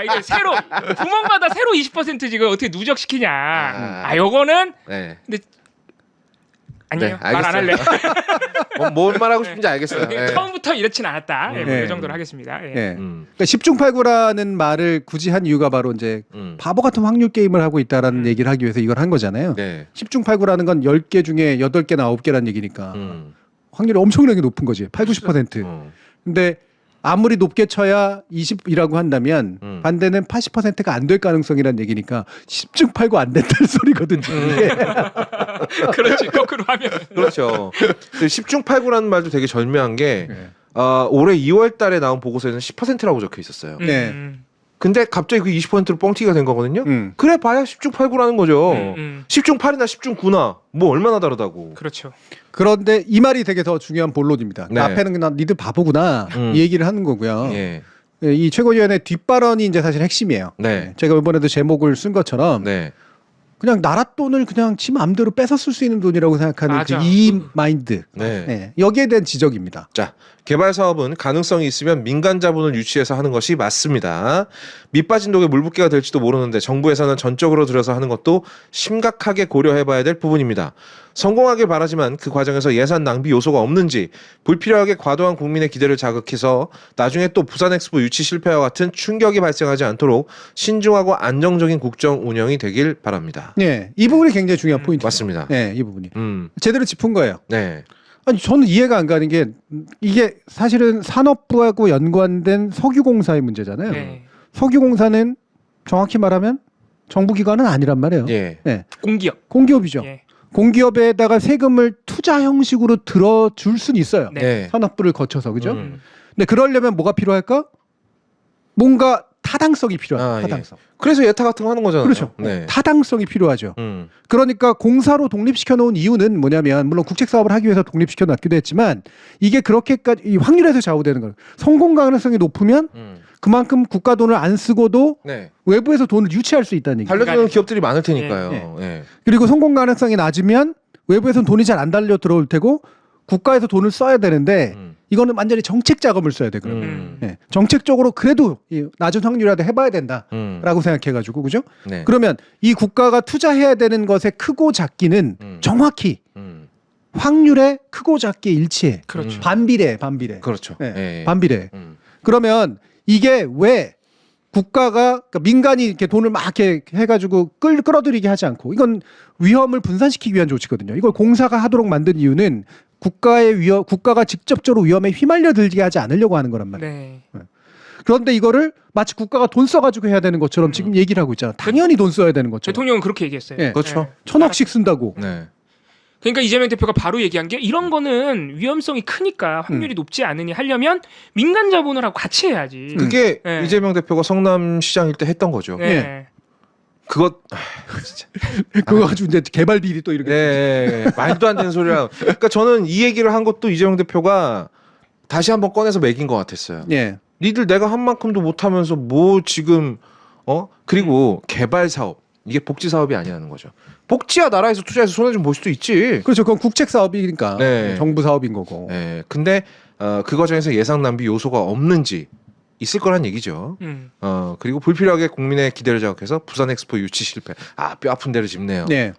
이게 새로 구멍마다 새로 20% 지금 어떻게 누적시키냐. 요거는 네. 근데 아니에요. 네, 말 안 할래. 뭔 말하고 싶은지 알겠어요. 네. 처음부터 이렇진 않았다. 뭐 네. 이 정도로 하겠습니다. 예. 예. 그러니까 10중 8구라는 말을 굳이 한 이유가 바로 이제 바보 같은 확률 게임을 하고 있다라는 얘기를 하기 위해서 이걸 한 거잖아요. 네. 10중 8구라는 건 10개 중에 8개나 9개라는 얘기니까 확률이 엄청나게 높은 거지. 8, 90%. 근데 아무리 높게 쳐야 20이라고 한다면 반대는 80%가 안 될 가능성이라는 얘기니까 10중 8구 안 된다는 소리거든요. 그렇지. 거꾸로 하면. 그렇죠. 10중 8구라는 말도 되게 절묘한 게 네. 올해 2월 달에 나온 보고서에는 10%라고 적혀 있었어요. 네. 근데 갑자기 그 20%로 뻥튀기가 된 거거든요. 음. 그래 봐야 10중 8구라는 거죠. 10중 8이나 10중 9나 뭐 얼마나 다르다고. 그렇죠. 그런데 이 말이 되게 더 중요한 본론입니다. 네. 앞에는 그냥 니들 바보구나 이 얘기를 하는 거고요. 예. 이 최고위원의 뒷발언이 이제 사실 핵심이에요. 네. 제가 이번에도 제목을 쓴 것처럼 네. 그냥 나라 돈을 그냥 지 마음대로 뺏어 쓸 수 있는 돈이라고 생각하는 맞아. 그 이 마인드. 네. 네. 여기에 대한 지적입니다. 자, 개발 사업은 가능성이 있으면 민간 자본을 유치해서 하는 것이 맞습니다. 밑빠진 독에 물붓기가 될지도 모르는데 정부 예산을 전적으로 들여서 하는 것도 심각하게 고려해봐야 될 부분입니다. 성공하길 바라지만 그 과정에서 예산 낭비 요소가 없는지 불필요하게 과도한 국민의 기대를 자극해서 나중에 또 부산엑스포 유치 실패와 같은 충격이 발생하지 않도록 신중하고 안정적인 국정 운영이 되길 바랍니다. 네, 이 부분이 굉장히 중요한 포인트죠. 맞습니다. 네, 이 부분이 제대로 짚은 거예요. 네. 아니 저는 이해가 안 가는 게 이게 사실은 산업부하고 연관된 석유공사의 문제잖아요. 네. 석유공사는 정확히 말하면 정부기관은 아니란 말이에요. 예. 네, 공기업. 공기업이죠. 예. 공기업에다가 세금을 투자 형식으로 들어줄 수는 있어요. 네. 네. 산업부를 거쳐서 그죠? 음. 근데 그러려면 뭐가 필요할까? 뭔가 타당성이 필요하다. 아, 타당성. 그래서 예타 같은 거 하는 거잖아요. 그렇죠. 네. 타당성이 필요하죠. 음. 그러니까 공사로 독립시켜 놓은 이유는 뭐냐면 물론 국책 사업을 하기 위해서 독립시켜 놨기도 했지만 이게 그렇게까지 이 확률에서 좌우되는 거예요. 성공 가능성이 높으면 그만큼 국가 돈을 안 쓰고도 네. 외부에서 돈을 유치할 수 있다는 얘기죠. 달려주는 기업들이 많을 테니까요. 네. 예. 그리고 성공 가능성이 낮으면 외부에서는 돈이 잘 안 달려 들어올 테고 국가에서 돈을 써야 되는데 이거는 완전히 정책 작업을 써야 돼 그러면. 네. 정책적으로 그래도 이 낮은 확률이라도 해봐야 된다라고 생각해가지고 그죠? 네. 그러면 이 국가가 투자해야 되는 것의 크고 작기는 정확히 확률의 크고 작기 일치해. 그렇죠. 반비례. 그렇죠. 네. 예. 반비례. 그러면 이게 왜 국가가 그러니까 민간이 이렇게 돈을 막 이렇게 해가지고 끌어들이게 하지 않고 이건 위험을 분산시키기 위한 조치거든요. 이걸 공사가 하도록 만든 이유는 국가가 직접적으로 위험에 휘말려 들게 하지 않으려고 하는 거란 말이에요. 네. 그런데 이거를 마치 국가가 돈 써가지고 해야 되는 것처럼 지금 얘기를 하고 있잖아. 당연히 돈 써야 되는 것처럼. 대통령은 그렇게 얘기했어요. 네. 그렇죠. 1000억씩 쓴다고. 네. 그러니까 이재명 대표가 바로 얘기한 게 이런 거는 위험성이 크니까 확률이 높지 않으니 하려면 민간 자본을 하고 같이 해야지. 그게 네. 이재명 대표가 성남시장일 때 했던 거죠. 네. 예. 그것 진짜. 그거 가지고 이제 개발 비리 또 이렇게. 네, 말도 안 되는 소리라. 그러니까 저는 이 얘기를 한 것도 이재명 대표가 다시 한번 꺼내서 매긴 것 같았어요. 예. 니들 내가 한 만큼도 못하면서 뭐 지금 그리고 개발 사업 이게 복지 사업이 아니라는 거죠. 복지야 나라에서 투자해서 손해 좀 볼 수도 있지. 그렇죠. 그건 국책 사업이니까 네. 정부 사업인 거고. 네. 근데 그 과정에서 예상 낭비 요소가 없는지 있을 거란 얘기죠. 그리고 불필요하게 국민의 기대를 자극해서 부산 엑스포 유치 실패. 뼈 아픈 데를 짚네요. 네.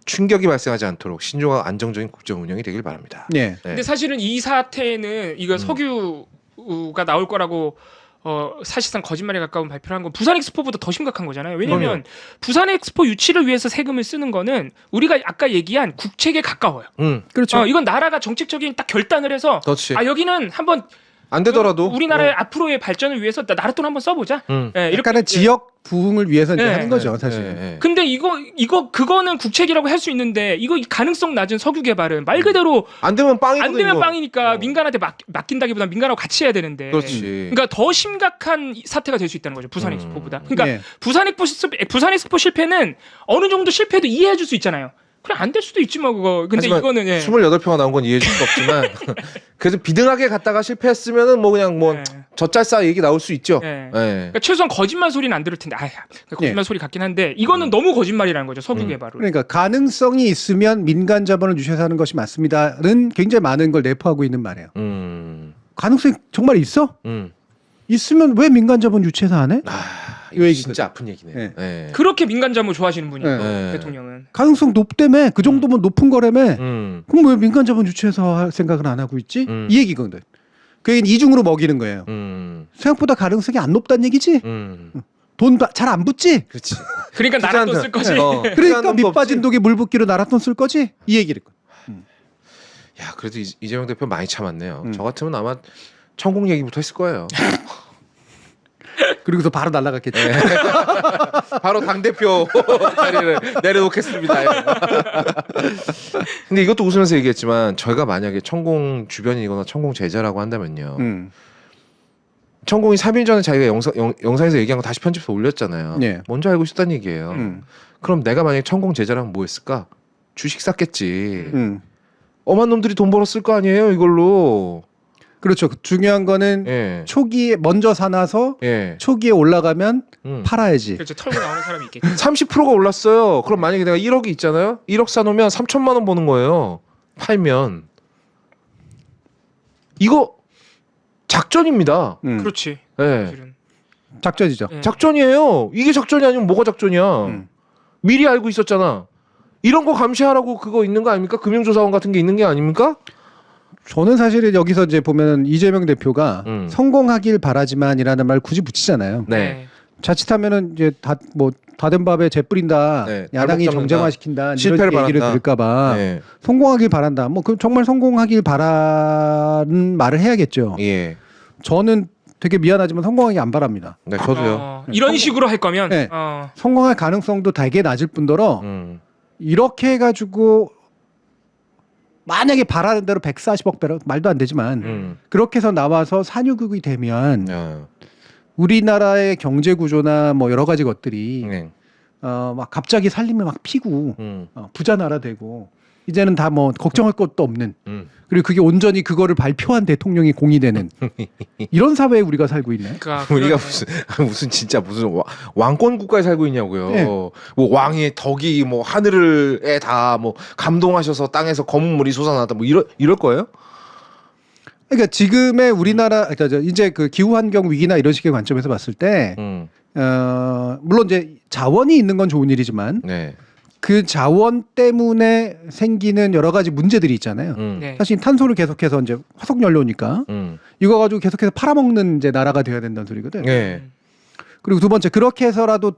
충격이 발생하지 않도록 신중하고 안정적인 국정 운영이 되길 바랍니다. 네. 근데 사실은 이 사태는 이거 석유가 나올 거라고 사실상 거짓말에 가까운 발표를 한 건 부산 엑스포보다 더 심각한 거잖아요. 왜냐하면 부산 엑스포 유치를 위해서 세금을 쓰는 거는 우리가 아까 얘기한 국책에 가까워요. 그렇죠. 이건 나라가 정책적인 딱 결단을 해서 그렇지. 여기는 한번 안 되더라도 우리나라의 앞으로의 발전을 위해서 나라 돈 한번 써보자. 약간의 지역 부흥을 위해서 이제 네. 하는 거죠, 사실. 네. 근데 그거는 국책이라고 할 수 있는데 이거 가능성 낮은 석유 개발은 말 그대로 안 되면 빵이거든요. 안 되면 빵이니까 민간한테 맡긴다기보다 민간하고 같이 해야 되는데. 그렇지. 그러니까 더 심각한 사태가 될 수 있다는 거죠. 부산 엑스포보다. 그러니까 네. 부산 엑스포 실패는 어느 정도 실패도 이해해 줄 수 있잖아요. 그래 안 될 수도 있지 뭐 그거. 근데 하지만 이거는 28표가 나온 건 이해해 줄 수 없지만 그래서 비등하게 갔다가 실패했으면은 뭐 그냥 뭐 네. 젖잘싸 얘기 나올 수 있죠. 네. 네. 그러니까 최소한 거짓말 소리는 안 들을 텐데 거짓말 소리 같긴 한데 이거는 너무 거짓말이라는 거죠. 석유 개발은. 그러니까 가능성이 있으면 민간 자본을 유치해서 하는 것이 맞습니다는 굉장히 많은 걸 내포하고 있는 말이에요. 가능성이 정말 있어? 있으면 왜 민간 자본 유치해서 안 해? 이거 얘기거든. 진짜 아픈 얘기네. 네. 네. 그렇게 민간 자본 좋아하시는 분이에요. 네. 대통령은. 가능성 높다며 그 정도면 높은 거라며. 음. 그럼 왜 민간 자본 유치해서 할 생각을 안 하고 있지? 이 얘기거든. 그 이중으로 먹이는 거예요. 생각보다 가능성이 안 높다는 얘기지? 돈 잘 안 붙지? 그렇지. 그러니까 나라 돈 쓸 거지. 그러니까 밑 빠진 독에 물 붓기로 나라 돈 쓸 거지? 이 얘기를. 야, 그래도 이재명 대표 많이 참았네요. 저 같으면 아마 천공 얘기부터 했을 거예요. 그리고서 바로 날아갔겠지. 바로 당대표 자리를 내려놓겠습니다. 예. 근데 이것도 웃으면서 얘기했지만 저희가 만약에 천공 주변이거나 천공 제자라고 한다면요. 천공이 3일 전에 자기가 영상에서 얘기한 거 다시 편집해서 올렸잖아요. 네. 먼저 알고 있었다는 얘기예요. 그럼 내가 만약에 천공 제자라면 뭐 했을까? 주식 샀겠지. 엄한 놈들이 돈 벌었을 거 아니에요, 이걸로. 그렇죠. 중요한 거는 예. 초기에 먼저 사놔서 예. 초기에 올라가면 팔아야지. 그렇죠. 털고 나오는 사람이 있겠죠. 30%가 올랐어요. 그럼 만약에 내가 1억이 있잖아요. 1억 사놓으면 3천만 원 버는 거예요. 팔면. 이거 작전입니다. 그렇지. 예. 사실은. 작전이죠. 예. 작전이에요. 이게 작전이 아니면 뭐가 작전이야. 미리 알고 있었잖아. 이런 거 감시하라고 그거 있는 거 아닙니까? 금융조사원 같은 게 있는 게 아닙니까? 저는 사실은 여기서 이제 보면 이재명 대표가 성공하길 바라지만이라는 말 굳이 붙이잖아요. 네. 자칫하면은 이제 다 된 밥에 재 뿌린다. 네, 야당이 발목 잡는다. 정쟁화시킨다. 실패를 이런 얘기를 바란다. 들을까봐 네. 성공하길 바란다. 그 정말 성공하길 바라는 말을 해야겠죠. 예. 저는 되게 미안하지만 성공하기 안 바랍니다. 네, 저도요. 이런 식으로 할 거면 네. 성공할 가능성도 되게 낮을 뿐더러 이렇게 해가지고 만약에 바라는 대로 140억 배로 말도 안 되지만 그렇게 해서 나와서 산유국이 되면 우리나라의 경제 구조나 뭐 여러 가지 것들이 네. 막 갑자기 살림을 막 피고 부자 나라 되고 이제는 다 뭐 걱정할 것도 없는 그리고 그게 온전히 그거를 발표한 대통령이 공이 되는 이런 사회에 우리가 살고 있네. 그러니까 우리가 무슨 진짜 무슨 왕권 국가에 살고 있냐고요. 네. 뭐 왕의 덕이 뭐 하늘에 다 뭐 감동하셔서 땅에서 검은 물이 솟아나다 뭐 이럴 거예요? 그러니까 지금의 우리나라 그러니까 이제 그 기후 환경 위기나 이런 식의 관점에서 봤을 때 물론 이제 자원이 있는 건 좋은 일이지만 네. 그 자원 때문에 생기는 여러 가지 문제들이 있잖아요. 네. 사실 탄소를 계속해서 이제 화석 연료니까 이거 가지고 계속해서 팔아먹는 이제 나라가 돼야 된다는 소리거든. 네. 그리고 두 번째 그렇게 해서라도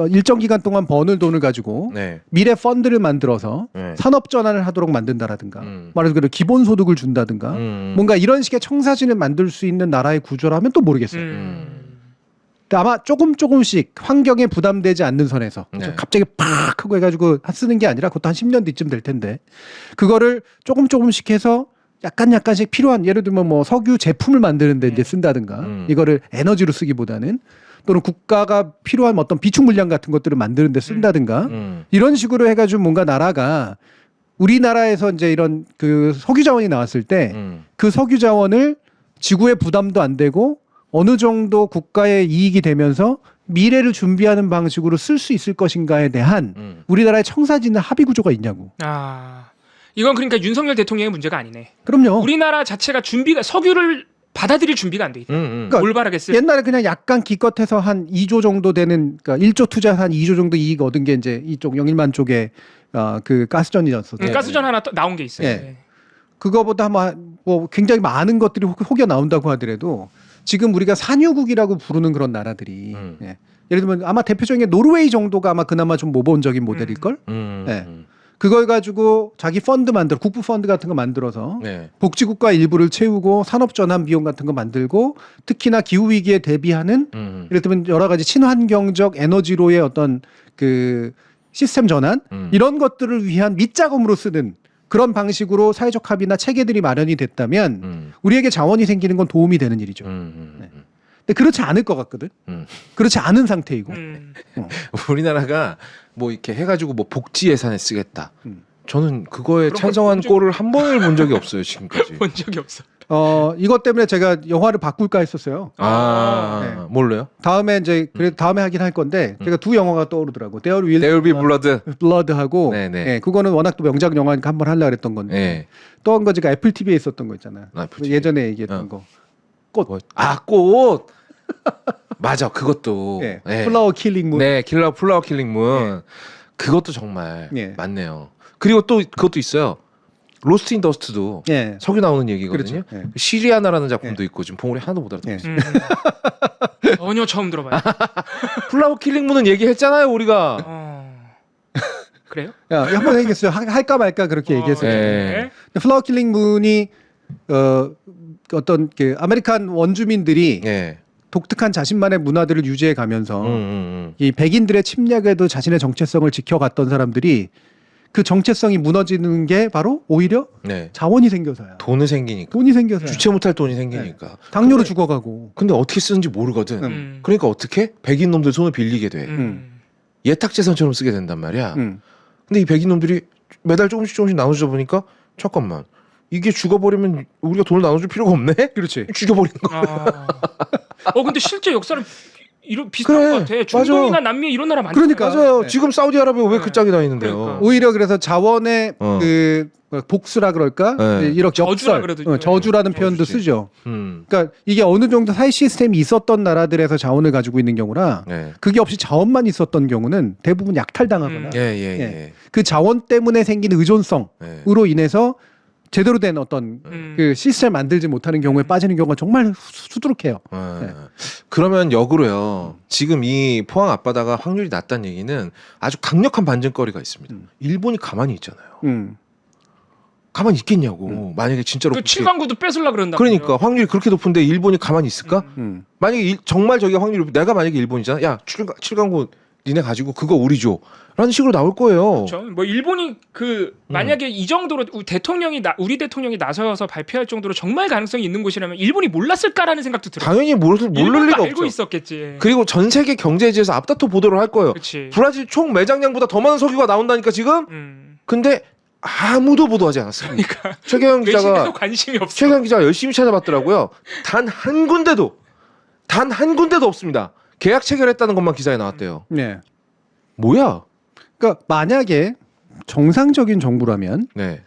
일정 기간 동안 버는 돈을 가지고 네. 미래 펀드를 만들어서 네. 산업 전환을 하도록 만든다라든가 말해서 그대로 기본 소득을 준다든가 뭔가 이런 식의 청사진을 만들 수 있는 나라의 구조라면 또 모르겠어요. 근데 아마 조금씩 환경에 부담되지 않는 선에서 네. 갑자기 팍 하고 해가지고 쓰는 게 아니라 그것도 한 10년 뒤쯤 될 텐데 그거를 조금씩 해서 약간씩 필요한 예를 들면 뭐 석유 제품을 만드는데 이제 쓴다든가 이거를 에너지로 쓰기보다는 또는 국가가 필요한 어떤 비축 물량 같은 것들을 만드는데 쓴다든가 이런 식으로 해가지고 뭔가 나라가 우리나라에서 이제 이런 그 석유 자원이 나왔을 때 그 석유 자원을 지구에 부담도 안 되고 어느 정도 국가의 이익이 되면서 미래를 준비하는 방식으로 쓸 수 있을 것인가에 대한 우리나라의 청사진의 합의 구조가 있냐고. 아, 이건 그러니까 윤석열 대통령의 문제가 아니네. 그럼요. 우리나라 자체가 준비가 석유를 받아들일 준비가 안 돼 있다. 그러니까 올바르게 쓸. 옛날에 그냥 약간 기껏해서 한 2조 정도 되는, 그러니까 1조 투자해서 한 2조 정도 이익 얻은 게 이제 이쪽 영일만 쪽에 그 가스전이었었죠. 가스전 하나 나온 게 있어요. 예. 네. 그거보다 뭐 굉장히 많은 것들이 혹여 나온다고 하더라도 지금 우리가 산유국이라고 부르는 그런 나라들이 예. 예를 들면 아마 대표적인 게 노르웨이 정도가 아마 그나마 좀 모범적인 모델일 걸. 예. 그걸 가지고 자기 펀드 만들어, 국부 펀드 같은 거 만들어서 네. 복지국가 일부를 채우고 산업 전환 비용 같은 거 만들고 특히나 기후 위기에 대비하는 예를 들면 여러 가지 친환경적 에너지로의 어떤 그 시스템 전환 이런 것들을 위한 밑자금으로 쓰는 그런 방식으로 사회적 합의나 체계들이 마련이 됐다면 우리에게 자원이 생기는 건 도움이 되는 일이죠. 네. 근데 그렇지 않을 것 같거든. 그렇지 않은 상태이고. 우리나라가 뭐 이렇게 해가지고 뭐 복지 예산에 쓰겠다. 저는 그거에 그런 찬성한 걸 꼴을 한 번을 본 적이 없어요 지금까지. 본 적이 없어. 이것 때문에 제가 영화를 바꿀까 했었어요. 아, 뭘로요? 다음에 이제 그래도 다음에 하긴 할 건데 제가 두 영화가 떠오르더라고. There Will There Will Be Blood. Blood하고 네네. 예, 그거는 워낙 또 명작 영화니까 한번 하려고 그랬던 건데 네. 또 한 거 제가 애플 TV에 있었던 거 있잖아요. 애플 TV. 예전에 얘기했던 거. 꽃. 뭐, 아, 꽃. 맞아, 그것도. 예. 네. 플라워 킬링 문. 네, 플라워 킬링 문. 그것도 정말 예. 맞네요. 그리고 또 그것도 있어요. 로스트 인 더스트도 예. 석유 나오는 얘기거든요. 그렇죠. 예. 시리아나라는 작품도 있고 지금 봉우리 하나도 못 알아듣고 예. 전혀 처음 들어봐요. 플라워 킬링 문은 얘기했잖아요, 우리가. 그래요? 야, 한번 얘기했어요. 할까 말까 그렇게 얘기했어요. 예. 플라워 킬링 문이 어떤 그 아메리칸 원주민들이 예. 독특한 자신만의 문화들을 유지해 가면서 이 백인들의 침략에도 자신의 정체성을 지켜갔던 사람들이 그 정체성이 무너지는 게 바로 오히려 네. 자원이 생겨서야. 돈이 생기니까. 돈이 생겨서야. 주체 못할 돈이 생기니까. 당뇨로 근데- 죽어가고. 근데 어떻게 쓰는지 모르거든. 그러니까 어떻게 백인 놈들 손을 빌리게 돼. 예탁재산처럼 쓰게 된단 말이야. 근데 이 백인 놈들이 매달 조금씩 나눠주다 보니까 잠깐만 이게 죽어버리면 우리가 돈을 나눠줄 필요가 없네. 그렇지. 죽여버리는 거. 근데 실제 역사는 이런 비슷한 그래, 것 같아. 중동이나 남미 이런 나라 많잖아요. 그러니까. 맞아요. 네. 지금 사우디아라비아 왜 네. 그 짝이 다 있는데요. 그러니까. 오히려 그래서 자원의 그 복수라 그럴까? 네. 이렇게 저주라 역설, 그러더라고요. 저주라는 네. 표현도 저주지. 쓰죠. 그러니까 이게 어느 정도 사회 시스템이 있었던 나라들에서 자원을 가지고 있는 경우나 네. 그게 없이 자원만 있었던 경우는 대부분 약탈당하거나 예. 그 자원 때문에 생긴 의존성으로 예. 인해서 제대로 된 어떤 그 시스템을 만들지 못하는 경우에 빠지는 경우가 정말 수두룩해요. 네. 그러면 역으로요. 지금 이 포항 앞바다가 확률이 낮다는 얘기는 아주 강력한 반증거리가 있습니다. 일본이 가만히 있잖아요. 가만히 있겠냐고. 만약에 진짜로 그 그렇게- 7강구도 뺏으려 그런다. 그러니까 확률이 그렇게 높은데 일본이 가만히 있을까? 만약에 정말 저게 확률이 내가 만약에 일본이잖아. 야, 7강구 니네 가지고 그거 우리 줘. 라는 식으로 나올 거예요. 그렇죠. 뭐 일본이 만약에 이 정도로 우리 대통령이 나서서 발표할 정도로 정말 가능성이 있는 곳이라면 일본이 몰랐을까라는 생각도 들어요. 당연히 모를 일본도 리가 알고 없죠. 있었겠지. 그리고 전 세계 경제지에서 앞다퉈 보도를 할 거예요. 그렇지. 브라질 총 매장량보다 더 많은 석유가 나온다니까 지금. 근데 아무도 보도하지 않았어요. 그러니까 최경영 외신에도 기자가 관심이 없어. 최경영 기자가 열심히 찾아봤더라고요. 단 한 군데도 없습니다. 계약 체결했다는 것만 기사에 나왔대요. 네. 뭐야? 그러니까 만약에 정상적인 정부라면 네.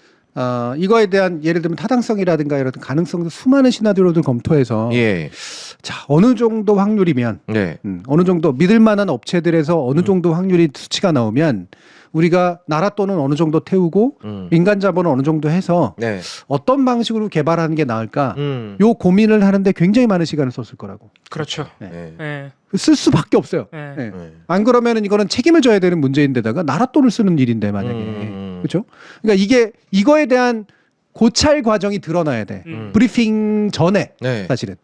이거에 대한 예를 들면 타당성이라든가 이런 가능성 수많은 시나리오를 검토해서 예. 자 어느 정도 확률이면 네. 어느 정도 믿을 만한 업체들에서 어느 정도 확률이 수치가 나오면 우리가 나라 돈은 어느 정도 태우고 민간 자본은 어느 정도 해서 네. 어떤 방식으로 개발하는 게 나을까 요 요 고민을 하는데 굉장히 많은 시간을 썼을 거라고. 그렇죠. 네. 예. 쓸 수밖에 없어요. 예. 예. 네. 안 그러면은 이거는 책임을 져야 되는 문제인데다가 나라 돈을 쓰는 일인데 만약에 그렇죠? 그러니까 이거에 대한 고찰 과정이 드러나야 돼. 브리핑 전에 네. 사실은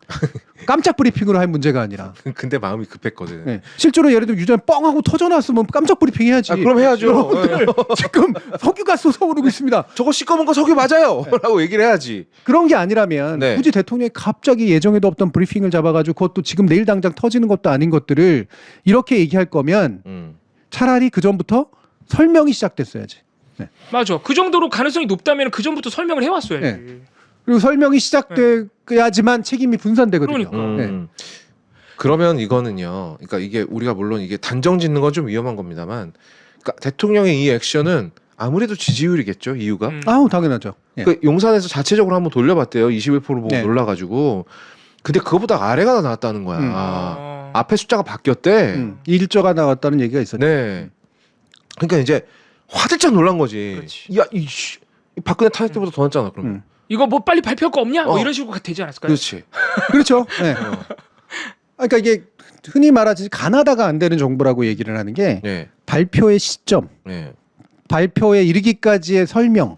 깜짝 브리핑으로 할 문제가 아니라. 근데 마음이 급했거든. 네. 실제로 예를 들면 유전에 뻥 하고 터져나왔으면 깜짝 브리핑 해야지. 그럼 해야죠. 여러분들 지금 석유가스 솟아오르고 있습니다. 저거 시꺼먼 거 석유 맞아요. 라고 얘기를 해야지. 그런 게 아니라면 네. 굳이 대통령이 갑자기 예정에도 없던 브리핑을 잡아가지고 그것도 지금 내일 당장 터지는 것도 아닌 것들을 이렇게 얘기할 거면 차라리 그 전부터 설명이 시작됐어야지. 맞아. 그 정도로 가능성이 높다면 그 전부터 설명을 해왔어야지. 네. 그리고 설명이 시작돼야지만 책임이 분산되거든요. 그러니까. 네. 그러면 이거는요. 그러니까 이게 우리가 물론 이게 단정 짓는 건 좀 위험한 겁니다만, 그러니까 대통령의 이 액션은 아무래도 지지율이겠죠. 이유가. 아우 당연하죠. 예. 그 용산에서 자체적으로 한번 돌려봤대요. 21% 보고 네. 놀라가지고. 근데 그거보다 아래가 나왔다는 거야. 앞에 숫자가 바뀌었대. 일조가 나왔다는 얘기가 있었죠. 네. 그러니까 이제 화들짝 놀란 거지. 그렇지. 야, 이 박근혜 탄핵 때보다 더 낫잖아. 그럼. 이거 뭐 빨리 발표할 거 없냐? 뭐 어. 이런 식으로 되지 않았을까요? 그렇지. 그렇죠. 네. 그러니까 이게 흔히 말하지 가나다가 안 되는 정부라고 얘기를 하는 게 네. 발표의 시점, 네. 발표에 이르기까지의 설명,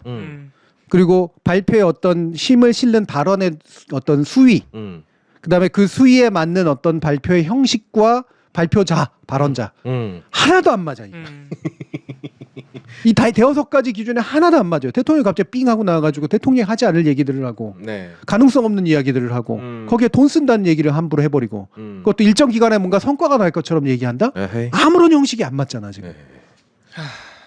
그리고 발표의 어떤 힘을 실는 발언의 어떤 수위, 그다음에 그 수위에 맞는 어떤 발표의 형식과 발표자, 발언자 하나도 안 맞아. 이 대여섯 가지 기준에 하나도 안 맞아요. 대통령이 갑자기 삥 하고 나와가지고 대통령이 하지 않을 얘기들을 하고 네. 가능성 없는 이야기들을 하고 거기에 돈 쓴다는 얘기를 함부로 해버리고 그것도 일정 기간에 뭔가 성과가 날 것처럼 얘기한다? 에헤이. 아무런 형식이 안 맞잖아 지금. 네.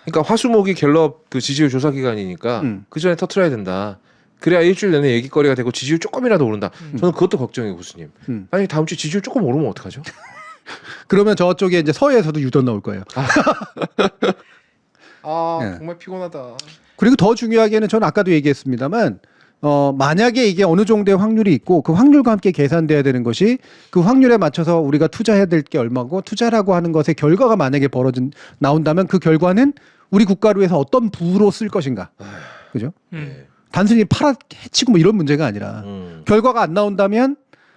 그러니까 화수목이 갤럽 그 지지율 조사 기간이니까 그 전에 터트려야 된다. 그래야 일주일 내내 얘기거리가 되고 지지율 조금이라도 오른다. 저는 그것도 걱정이에요, 교수님. 아니 다음 주 지지율 조금 오르면 어떡하죠? 그러면 저쪽에 이제 서해에서도 유전 나올 거예요. 네. 정말 피곤하다. 그리고 더 중요하게는 저는 아까도 얘기했습니다만 만약에 이게 어느 정도의 확률이 있고 그 확률과 함께 계산돼야 되는 것이 그 확률에 맞춰서 우리가 투자해야 될 게 얼마고 투자라고 하는 것의 결과가 만약에 나온다면 그 결과는 우리 국가를 위해서 어떤 부로 쓸 것인가. 그죠? 단순히 팔아 해치고 뭐 이런 문제가 아니라 결과가 안 나온다면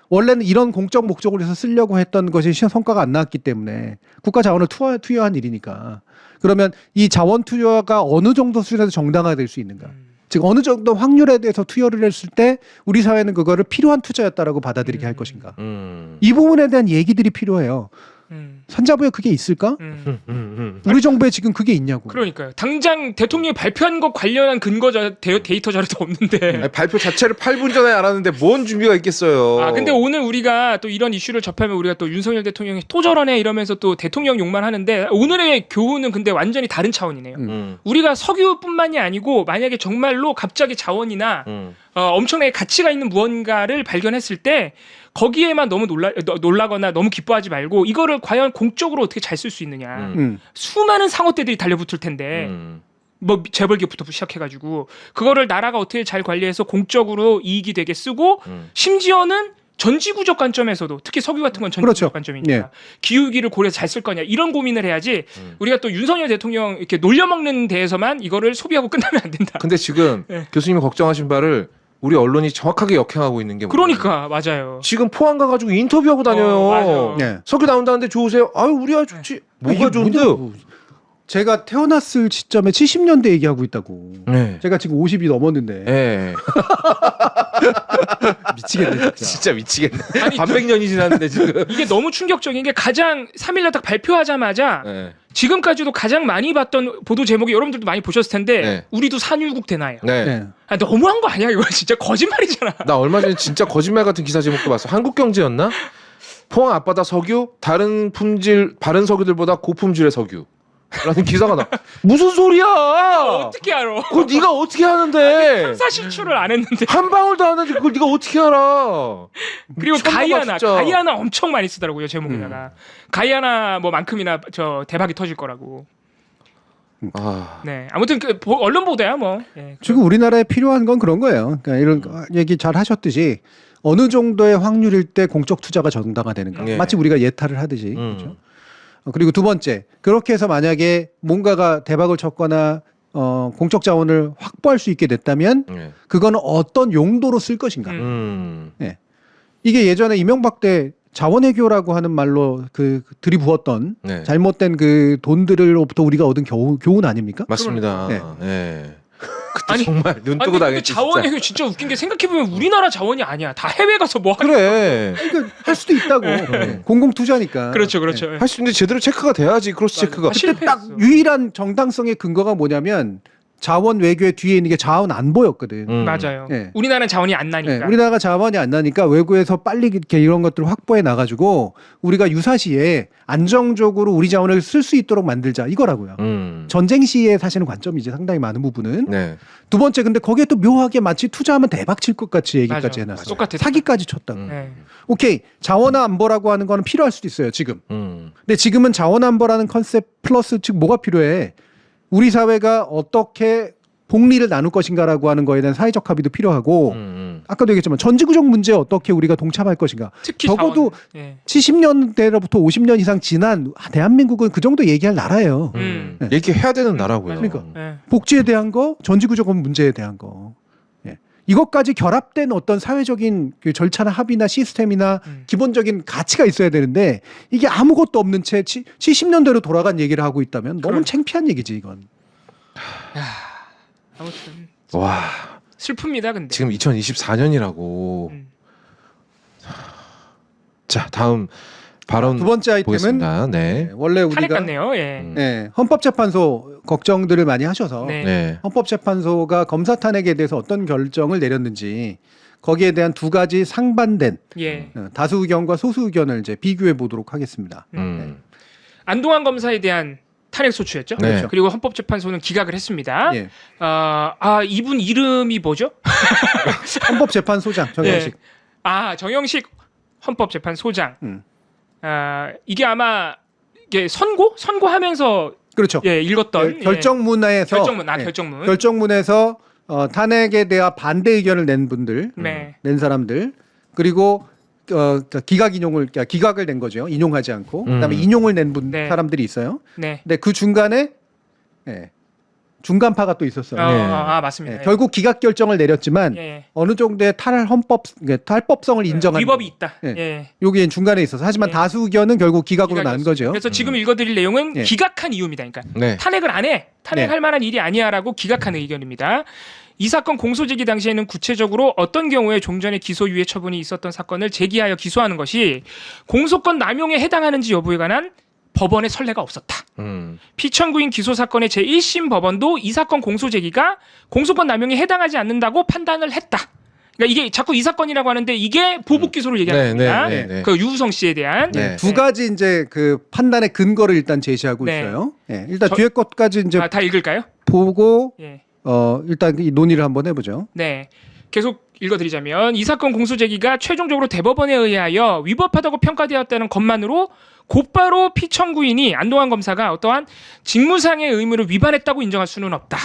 원래는 이런 공적 목적을 위해서 쓰려고 했던 것이 성과가 안 나왔기 때문에 국가 자원을 투여한 일이니까 그러면 이 자원 투여가 어느 정도 수준에서 정당화될 수 있는가? 즉 어느 정도 확률에 대해서 투여를 했을 때 우리 사회는 그거를 필요한 투자였다라고 받아들이게 할 것인가? 이 부분에 대한 얘기들이 필요해요. 산자부에 그게 있을까? 우리 정부에 지금 그게 있냐고. 그러니까요. 당장 대통령이 발표한 것 관련한 데이터 자료도 없는데. 아니, 발표 자체를 8분 전에 알았는데 뭔 준비가 있겠어요. 아 근데 오늘 우리가 또 이런 이슈를 접하면 우리가 또 윤석열 대통령이 또 저러네 이러면서 또 대통령 욕만 하는데 오늘의 교훈은 근데 완전히 다른 차원이네요. 우리가 석유뿐만이 아니고 만약에 정말로 갑자기 자원이나 엄청나게 가치가 있는 무언가를 발견했을 때 거기에만 너무 놀라거나 너무 기뻐하지 말고 이거를 과연 공적으로 어떻게 잘 쓸 수 있느냐. 수많은 상호대들이 달려붙을 텐데 뭐 재벌기업부터 시작해가지고 그거를 나라가 어떻게 잘 관리해서 공적으로 이익이 되게 쓰고 심지어는 전지구적 관점에서도 특히 석유 같은 건 전지구적 그렇죠. 관점이니까 예. 기후위기를 고려해서 잘 쓸 거냐 이런 고민을 해야지 우리가 또 윤석열 대통령 이렇게 놀려먹는 데에서만 이거를 소비하고 끝나면 안 된다. 근데 지금 네. 교수님이 걱정하신 바를 우리 언론이 정확하게 역행하고 있는 게 뭐예요? 그러니까 맞아요. 지금 포항 가가지고 인터뷰하고 다녀요. 맞아요. 네. 석유 나온다는데 좋으세요? 아유 우리야 좋지. 뭐가 좋은데요? 제가 태어났을 시점에 70년대 얘기하고 있다고. 네. 제가 지금 50이 넘었는데 네. 미치겠네 진짜. 진짜 미치겠네. 아니, 반백년이 지났는데 지금. 이게 너무 충격적인 게 가장 3일날 딱 발표하자마자 네. 지금까지도 가장 많이 봤던 보도 제목이 여러분들도 많이 보셨을 텐데 네. 우리도 산유국 되나요? 네. 네. 아, 너무한 거 아니야 이거 진짜 거짓말이잖아. 나 얼마 전에 진짜 거짓말 같은 기사 제목도 봤어. 한국경제였나? 포항 앞바다 석유 다른 석유들보다 고품질의 석유. 라는 기사가 나. 무슨 소리야? 어떻게 알아? 그걸 네가 어떻게 하는데? 탐사 실추를 안 했는데. 한 방울도 안 하는데 그걸 네가 어떻게 알아? 그리고 미쳤나봐, 진짜. 가이아나 엄청 많이 쓰더라고요 제목에다가. 가이아나 뭐만큼이나 저 대박이 터질 거라고. 아, 네 아무튼 그 언론 보도야 뭐. 예. 지금 우리나라에 필요한 건 그런 거예요. 그러니까 이런 얘기 잘 하셨듯이 어느 정도의 확률일 때 공적 투자가 정당화되는가. 예. 마치 우리가 예타를 하듯이. 그렇죠? 그리고 두 번째, 그렇게 해서 만약에 뭔가가 대박을 쳤거나 공적 자원을 확보할 수 있게 됐다면 네. 그거는 어떤 용도로 쓸 것인가. 네. 이게 예전에 이명박 때 자원외교라고 하는 말로 그 들이부었던 네. 잘못된 그 돈들로부터 우리가 얻은 교훈 아닙니까? 맞습니다. 네. 네. 그때 아니, 정말 눈 아니 뜨고 근데 당했지. 자원외교 진짜 웃긴 게 생각해보면 우리나라 자원이 아니야. 다 해외 가서 뭐 하는 그래. 그러니까 할 수도 있다고. 네. 공공 투자니까. 그렇죠 그렇죠. 할 수 있는데 제대로 체크가 돼야지 크로스 체크가. 아, 그때 딱 유일한 정당성의 근거가 뭐냐면 자원 외교의 뒤에 있는 게 자원 안보였거든. 맞아요. 네. 우리나라는 자원이 안 나니까. 네, 우리나라가 자원이 안 나니까 외국에서 빨리 이렇게 이런 것들을 확보해 나가지고 우리가 유사시에 안정적으로 우리 자원을 쓸 수 있도록 만들자 이거라고요. 전쟁 시에 사실은 관점이지 상당히 많은 부분은. 네. 두 번째 근데 거기에 또 묘하게 마치 투자하면 대박 칠 것 같이 얘기까지 맞아. 해놨어. 똑같아. 사기까지 쳤다고. 네. 오케이 자원 안보라고 하는 거는 필요할 수도 있어요 지금. 음. 근데 지금은 자원 안보라는 컨셉 플러스 즉 뭐가 필요해? 우리 사회가 어떻게 복리를 나눌 것인가라고 하는 거에 대한 사회적 합의도 필요하고 아까도 얘기했지만 전지구적 문제에 어떻게 우리가 동참할 것인가. 특히 적어도 자원. 예. 70년대로부터 50년 이상 지난 대한민국은 그 정도 얘기할 나라예요. 네. 얘기해야 되는 나라고요. 그러니까. 예. 복지에 대한 거, 전지구적 문제에 대한 거. 예. 이것까지 결합된 어떤 사회적인 그 절차나 합의나 시스템이나 기본적인 가치가 있어야 되는데 이게 아무것도 없는 채 70년대로 돌아간 얘기를 하고 있다면 너무 창피한 얘기지 이건. 아무튼 와. 슬픕니다. 근데 지금 2024년이라고. 자, 다음 발언 두 번째 아이템은 보겠습니다. 네. 원래 탄핵 우리가 같네요. 예. 헌법재판소 걱정들을 많이 하셔서 네. 네. 헌법재판소가 검사 탄핵에 대해서 어떤 결정을 내렸는지 거기에 대한 두 가지 상반된 예. 다수 의견과 소수 의견을 이제 비교해 보도록 하겠습니다. 안동환 검사에 대한 탄핵 소추였죠. 네. 그리고 헌법재판소는 기각을 했습니다. 예. 이분 이름이 뭐죠? 헌법재판소장 정영식. 정영식 헌법재판소장. 음. 이게 아마 이게 선고하면서 그렇죠. 읽었던 결정문에서 결정문. 결정문에서 탄핵에 대한 반대 의견을 낸 분들, 네. 낸 사람들 그리고 기각을 낸 거죠. 인용하지 않고 그다음에 인용을 낸 네. 사람들이 있어요. 네. 근데 그 중간에 중간파가 또 있었어요. 맞습니다. 예. 결국 기각 결정을 내렸지만 예. 어느 정도의 탈법성을 인정한 위법이 있다. 예. 예. 여기 중간에 있어서 하지만 예. 다수 의견은 결국 기각으로 난 기각이었어요. 거죠. 그래서 지금 읽어드릴 내용은 예. 기각한 이유입니다. 그러니까 네. 탄핵을 안 해. 탄핵할 네. 만한 일이 아니야라고 기각하는 의견입니다. 이 사건 공소 제기 당시에는 구체적으로 어떤 경우에 종전에 기소유예 처분이 있었던 사건을 제기하여 기소하는 것이 공소권 남용에 해당하는지 여부에 관한 법원의 선례가 없었다. 피청구인 기소 사건의 제1심 법원도 이 사건 공소 제기가 공소권 남용에 해당하지 않는다고 판단을 했다. 그러니까 이게 자꾸 이 사건이라고 하는데 이게 보복 기소를 얘기하는 겁니다. 네. 그 유우성 씨에 대한 네. 두 가지 이제 그 판단의 근거를 일단 제시하고 네. 있어요. 일단 뒤에 것까지 이제 다 읽을까요? 보고 예. 일단 이 논의를 한번 해보죠. 네. 계속 읽어드리자면 이 사건 공소 제기가 최종적으로 대법원에 의하여 위법하다고 평가되었다는 것만으로 곧바로 피청구인이 안동환 검사가 어떠한 직무상의 의무를 위반했다고 인정할 수는 없다.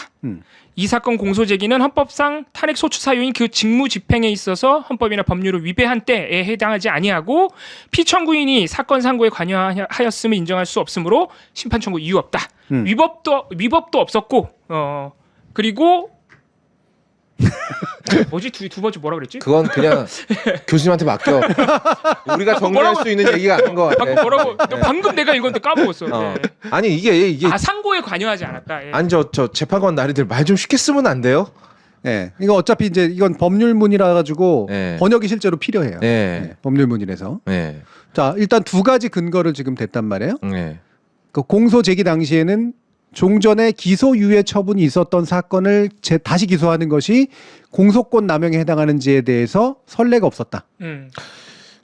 이 사건 공소 제기는 헌법상 탄핵 소추 사유인 그 직무 집행에 있어서 헌법이나 법률을 위배한 때에 해당하지 아니하고 피청구인이 사건 상고에 관여하였음을 인정할 수 없으므로 심판 청구 이유 없다. 위법도 없었고 그리고 뭐지 두 번째 뭐라 그랬지? 그건 그냥 교수님한테 맡겨. 우리가 정리할 수 있는 얘기가 아닌 것 같아. 뭐라고? 방금 내가 읽었는데 까먹었어. 네. 아니 이게 상고에 관여하지 않았다. 예. 아니 저 재판관 나리들 말 좀 쉽게 쓰면 안 돼요? 이거 어차피 이제 이건 법률문이라 가지고 네. 번역이 실제로 필요해요. 네. 법률문이라서. 네. 자 일단 두 가지 근거를 지금 댔단 말이에요. 네. 그 공소 제기 당시에는 종전에 기소유예 처분이 있었던 사건을 다시 기소하는 것이 공소권 남용에 해당하는지에 대해서 선례가 없었다.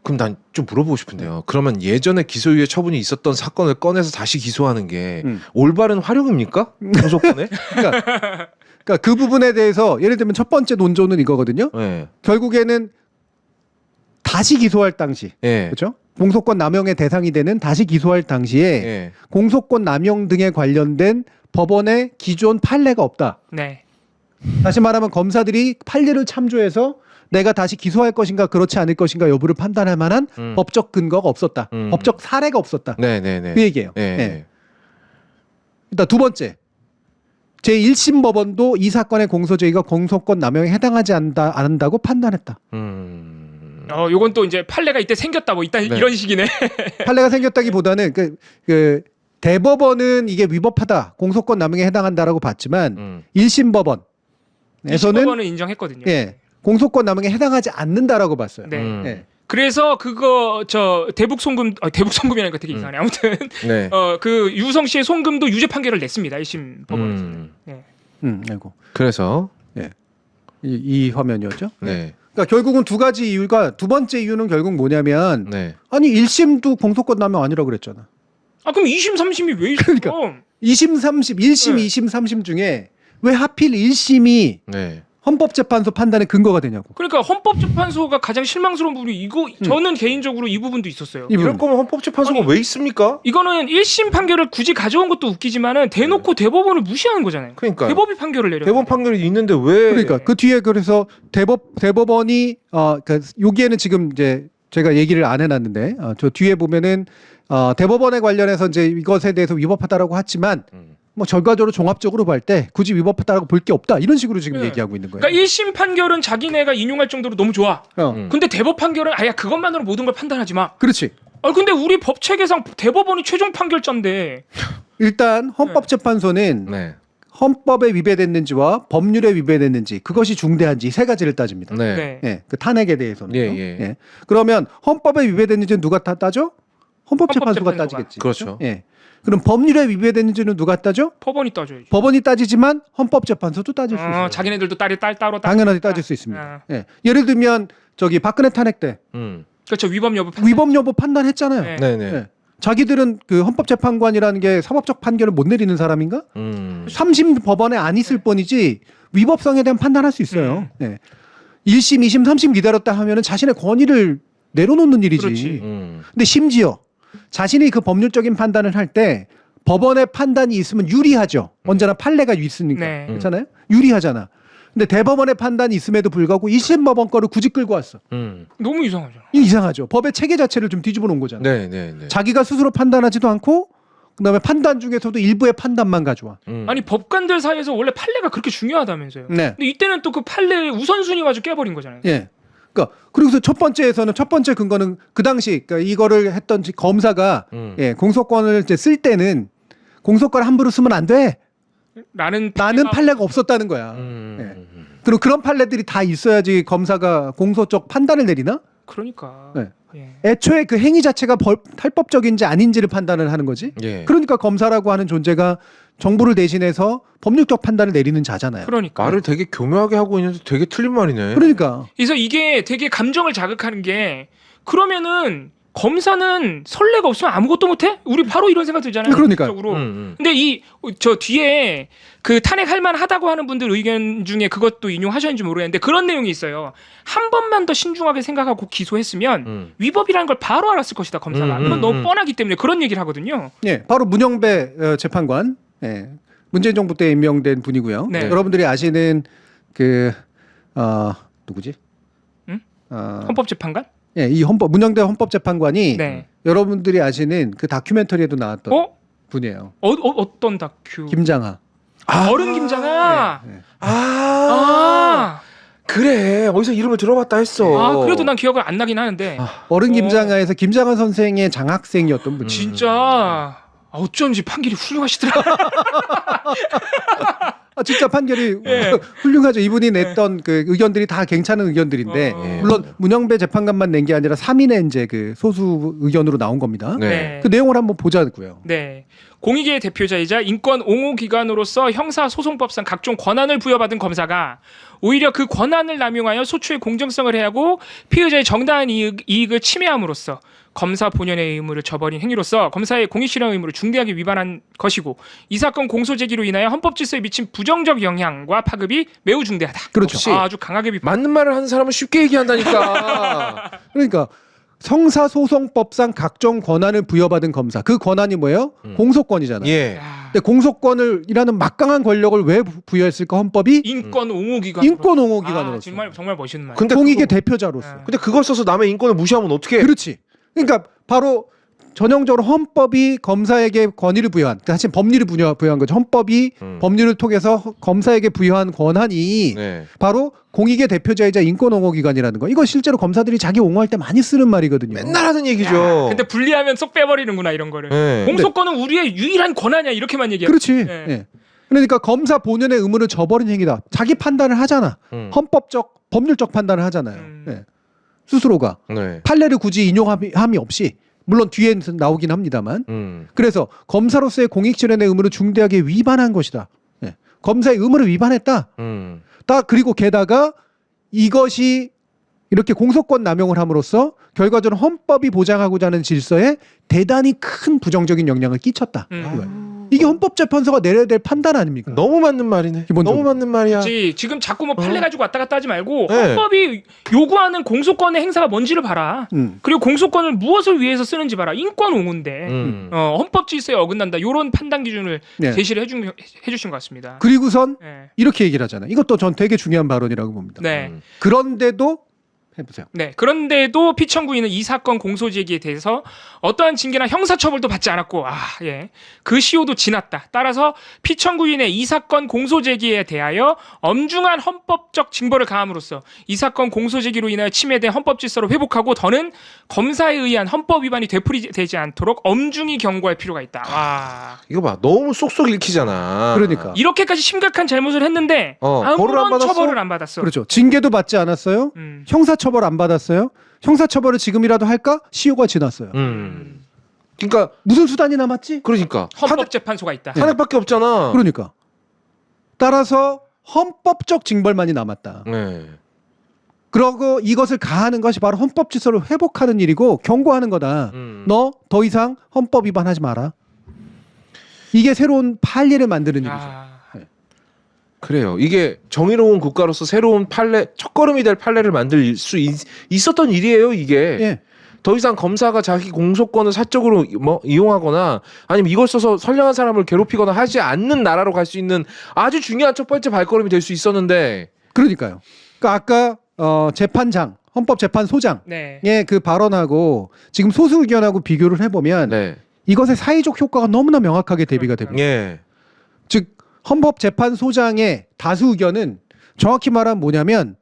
그럼 난 좀 물어보고 싶은데요. 그러면 예전에 기소유예 처분이 있었던 사건을 꺼내서 다시 기소하는 게 올바른 활용입니까? 공소권에? 그러니까 그 부분에 대해서 예를 들면 첫 번째 논조는 이거거든요. 네. 결국에는 다시 기소할 당시, 네. 그렇죠? 공소권 남용의 대상이 되는 다시 기소할 당시에 네. 공소권 남용 등에 관련된 법원의 기존 판례가 없다. 네. 다시 말하면 검사들이 판례를 참조해서 내가 다시 기소할 것인가 그렇지 않을 것인가 여부를 판단할 만한 법적 근거가 없었다. 법적 사례가 없었다. 네네네. 그 얘기예요. 네. 네. 일단 두 번째. 제1심 법원도 이 사건의 공소제기가 공소권 남용에 해당하지 않는다고 판단했다. 요건 또 이제 판례가 이때 생겼다 뭐 일단 네. 이런 식이네. 판례가 생겼다기보다는 그 대법원은 이게 위법하다, 공소권 남용에 해당한다라고 봤지만 1심 법원에서는 법원은 인정했거든요. 공소권 남용에 해당하지 않는다라고 봤어요. 네. 그래서 그거 대북 송금이라니까 되게 이상하네. 아무튼 네. 그 유성 씨의 송금도 유죄 판결을 냈습니다. 1심 법원에서. 네. 아이고. 그래서 이 화면이었죠. 네. 그러니까 결국은 두 가지 이유가 두 번째 이유는 결국 뭐냐면 네. 아니 1심도 공소권 남용 아니라고 그랬잖아. 그럼 2심, 3심이 왜 있어? 그러니까. 2심, 3심, 1심, 네. 2심, 3심 중에 왜 하필 1심이 네. 헌법재판소 판단의 근거가 되냐고. 그러니까 헌법재판소가 가장 실망스러운 부분이 이거 저는 개인적으로 이 부분도 있었어요. 이 이럴 부분. 거면 헌법재판소가 아니, 왜 있습니까? 이거는 1심 판결을 굳이 가져온 것도 웃기지만은 대놓고 대법원을 무시하는 거잖아요. 그러니까 대법이 판결을 내려. 대법원 판결이 있는데 왜? 그러니까 그 뒤에 그래서 대법원이 그러니까 여기에는 지금 이제 제가 얘기를 안 해놨는데 저 뒤에 보면은 대법원에 관련해서 이제 이것에 대해서 위법하다라고 했지만 뭐 결과적으로 종합적으로 볼 때 굳이 위법하다라고 볼 게 없다 이런 식으로 지금 네. 얘기하고 있는 거예요. 그러니까 1심 판결은 자기네가 인용할 정도로 너무 좋아. 근데 대법 판결은 아야 그것만으로 모든 걸 판단하지 마. 그렇지. 근데 우리 법 체계상 대법원이 최종 판결자인데. 일단 헌법재판소는 네. 헌법에 위배됐는지와 법률에 위배됐는지 그것이 중대한지 세 가지를 따집니다. 네. 네. 예, 그 탄핵에 대해서는. 예. 그러면 헌법에 위배됐는지는 누가 다 따져? 헌법재판소가 헌법재판소가. 따지겠지. 그렇죠. 예. 그럼 법률에 위배됐는지는 누가 따져? 법원이 따져야지. 법원이 따지지만 헌법재판소도 따질 수 있어요. 자기네들도 따로 당연하게 따질 수 있습니다. 예. 예를 들면 저기 박근혜 탄핵 때 그렇죠. 위법 여부 판단. 위법 여부 판단했잖아요. 네. 네네. 예. 자기들은 그 헌법재판관이라는 게 사법적 판결을 못 내리는 사람인가? 3심 법원에 안 있을 뿐이지 위법성에 대한 판단할 수 있어요. 예. 1심, 2심, 3심 기다렸다 하면은 자신의 권위를 내려놓는 일이지. 그렇지. 근데 심지어 자신이 그 법률적인 판단을 할 때 법원의 판단이 있으면 유리하죠. 언제나 판례가 있으니까. 네. 그렇잖아요? 유리하잖아. 근데 대법원의 판단이 있음에도 불구하고 1심 법원 거를 굳이 끌고 왔어. 너무 이상하잖아. 이거 이상하죠. 법의 체계 자체를 좀 뒤집어 놓은 거잖아. 네네네. 자기가 스스로 판단하지도 않고 그다음에 판단 중에서도 일부의 판단만 가져와. 아니 법관들 사이에서 원래 판례가 그렇게 중요하다면서요. 네. 근데 이때는 또 그 판례 우선순위 가지고 깨버린 거잖아요. 예. 그러니까 그리고서 첫 번째 근거는 그 당시 그러니까 이거를 했던 검사가 예, 공소권을 이제 쓸 때는 공소권 함부로 쓰면 안 돼. 나는 판례가 없었다는 거야. 예. 그럼 그런 판례들이 다 있어야지 검사가 공소적 판단을 내리나? 그러니까. 네. 예. 애초에 그 행위 자체가 탈법적인지 아닌지를 판단을 하는 거지. 예. 그러니까 검사라고 하는 존재가 정부를 대신해서 법률적 판단을 내리는 자잖아요. 그러니까. 말을 되게 교묘하게 하고 있는데 되게 틀린 말이네. 그러니까 그래서 이게 되게 감정을 자극하는 게 그러면은 검사는 선례가 없으면 아무것도 못해? 우리 바로 이런 생각 들잖아요. 그러니까요. 적으로. 근데 저 뒤에 그 탄핵할 만하다고 하는 분들 의견 중에 그것도 인용하셨는지 모르겠는데 그런 내용이 있어요. 한 번만 더 신중하게 생각하고 기소했으면 위법이라는 걸 바로 알았을 것이다 검사가. 이건 너무 뻔하기 때문에 그런 얘기를 하거든요. 예, 바로 문영배 재판관. 예. 문재인 정부 때 임명된 분이고요. 네. 여러분들이 아시는 그 누구지? 응? 어, 헌법재판관? 예, 이 문영배 헌법재판관이 네. 여러분들이 아시는 그 다큐멘터리에도 나왔던 어? 분이에요. 어떤 다큐? 김장하. 어른 김장아. 네. 아. 그래. 어디서 이름을 들어봤다 했어. 그래도 난 기억을 안 나긴 하는데. 어른 김장하에서 김장하 선생의 장학생이었던 분. 진짜 어쩐지 판결이 훌륭하시더라. 진짜 판결이 예. 훌륭하죠. 이분이 냈던 그 의견들이 다 괜찮은 의견들인데 물론 문영배 재판관만 낸 게 아니라 3인의 이제 그 소수 의견으로 나온 겁니다. 네. 그 내용을 한번 보자고요. 네. 공익의 대표자이자 인권 옹호 기관으로서 형사소송법상 각종 권한을 부여받은 검사가 오히려 그 권한을 남용하여 소추의 공정성을 해하고 피의자의 정당한 이익을 침해함으로써 검사 본연의 의무를 저버린 행위로서 검사의 공익실현 의무를 중대하게 위반한 것이고 이 사건 공소 제기로 인하여 헌법 질서에 미친 부정적 영향과 파급이 매우 중대하다. 그렇죠. 역시 아주 강하게 비판. 맞는 말을 하는 사람은 쉽게 얘기한다니까. 그러니까 형사소송법상 각종 권한을 부여받은 검사. 그 권한이 뭐예요? 공소권이잖아요. 예. 야, 근데 공소권이라는 막강한 권력을 왜 부여했을까? 헌법이 인권 옹호 기관. 인권 옹호 기관으로서. 정말 멋있는 말. 근데 공익의 그거- 대표자로서. 근데 그걸 써서 남의 인권을 무시하면 어떡해? 그렇지. 그러니까 바로 전형적으로 헌법이 검사에게 권위를 부여한, 사실 법률이 부여한 거죠. 헌법이 법률을 통해서 검사에게 부여한 권한이 네. 바로 공익의 대표자이자 인권옹호기관이라는 거. 이거 실제로 검사들이 자기 옹호할 때 많이 쓰는 말이거든요. 맨날 하는 얘기죠. 야, 근데 분리하면 쏙 빼버리는구나 이런 거를. 네. 공소권은 우리의 유일한 권한이야 이렇게만 얘기해. 그렇지. 네. 예. 그러니까 검사 본연의 의무를 저버린 행위다. 자기 판단을 하잖아. 헌법적, 법률적 판단을 하잖아요. 예. 스스로가 네. 판례를 굳이 인용함이 없이, 물론 뒤에 나오긴 합니다만. 그래서 검사로서의 공익실현의 의무를 중대하게 위반한 것이다. 예. 검사의 의무를 위반했다. 그리고 게다가 이것이 이렇게 공소권 남용을 함으로써 결과적으로 헌법이 보장하고자 하는 질서에 대단히 큰 부정적인 영향을 끼쳤다. 이거예요. 이게 헌법재판소가 내려야 될 판단 아닙니까? 너무 맞는 말이네. 기본적으로. 너무 맞는 말이야. 지금 자꾸 뭐 판례 가지고 왔다 갔다 하지 말고 네. 헌법이 요구하는 공소권의 행사가 뭔지를 봐라. 그리고 공소권을 무엇을 위해서 쓰는지 봐라. 인권 옹호인데 헌법 질서에 어긋난다. 이런 판단 기준을 네. 제시를 해주신 것 같습니다. 그리고선 네. 이렇게 얘기를 하잖아요. 이것도 전 되게 중요한 발언이라고 봅니다. 네. 그런데도 해보세요. 네. 그런데도 피청구인은 이 사건 공소 제기에 대해서 어떠한 징계나 형사처벌도 받지 않았고, 그 시효도 지났다. 따라서 피청구인의 이 사건 공소 제기에 대하여 엄중한 헌법적 징벌을 가함으로써 이 사건 공소 제기로 인하여 침해된 헌법 질서를 회복하고 더는 검사에 의한 헌법 위반이 되풀이되지 않도록 엄중히 경고할 필요가 있다. 와. 이거 봐, 너무 쏙쏙 읽히잖아. 그러니까. 이렇게까지 심각한 잘못을 했는데 벌을 안 아무런 받았어? 처벌을 안 받았어. 그렇죠. 징계도 받지 않았어요. 형사처벌 안 받았어요. 형사처벌을 지금이라도 할까? 시효가 지났어요. 그러니까 무슨 수단이 남았지? 그러니까 헌법재판소가 있다. 탄핵밖에 없잖아. 그러니까. 따라서 헌법적 징벌만이 남았다. 네. 그러고 이것을 가하는 것이 바로 헌법 질서를 회복하는 일이고 경고하는 거다. 너 더 이상 헌법 위반하지 마라. 이게 새로운 판례를 만드는 일이죠. 그래요. 이게 정의로운 국가로서 새로운 판례, 첫걸음이 될 판례를 만들 수 있었던 일이에요, 이게. 예. 더 이상 검사가 자기 공소권을 사적으로 이용하거나 아니면 이걸 써서 선량한 사람을 괴롭히거나 하지 않는 나라로 갈 수 있는 아주 중요한 첫 번째 발걸음이 될 수 있었는데. 그러니까요. 그러니까 아까 재판장, 헌법재판소장의 네. 그 발언하고 지금 소수 의견하고 비교를 해보면 네. 이것의 사회적 효과가 너무나 명확하게 대비가 됩니다. 예. 즉 헌법재판소장의 다수 의견은 정확히 말하면 뭐냐면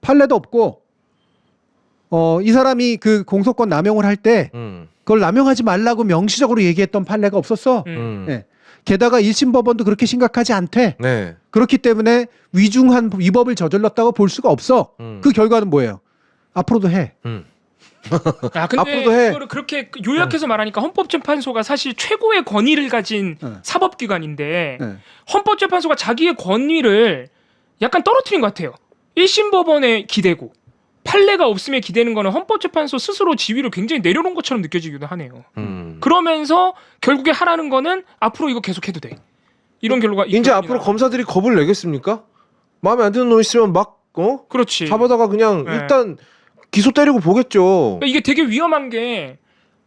판례도 없고 이 사람이 그 공소권 남용을 할 때 그걸 남용하지 말라고 명시적으로 얘기했던 판례가 없었어. 네. 게다가 1심 법원도 그렇게 심각하지 않대. 네. 그렇기 때문에 위중한 위법을 저질렀다고 볼 수가 없어. 그 결과는 뭐예요? 앞으로도 해. 근데 앞으로도 해. 이거를 그렇게 요약해서 말하니까 헌법재판소가 사실 최고의 권위를 가진 사법기관인데 헌법재판소가 자기의 권위를 약간 떨어뜨린 것 같아요. 1심 법원에 기대고 판례가 없음에 기대는 거는 헌법재판소 스스로 지위를 굉장히 내려놓은 것처럼 느껴지기도 하네요. 그러면서 결국에 하라는 거는 앞으로 이거 계속해도 돼. 이런 결과가 이제 앞으로 검사들이 겁을 내겠습니까? 마음에 안 드는 놈 있으면 막 그렇지. 잡아다가 그냥 네. 일단 기소 때리고 보겠죠. 그러니까 이게 되게 위험한 게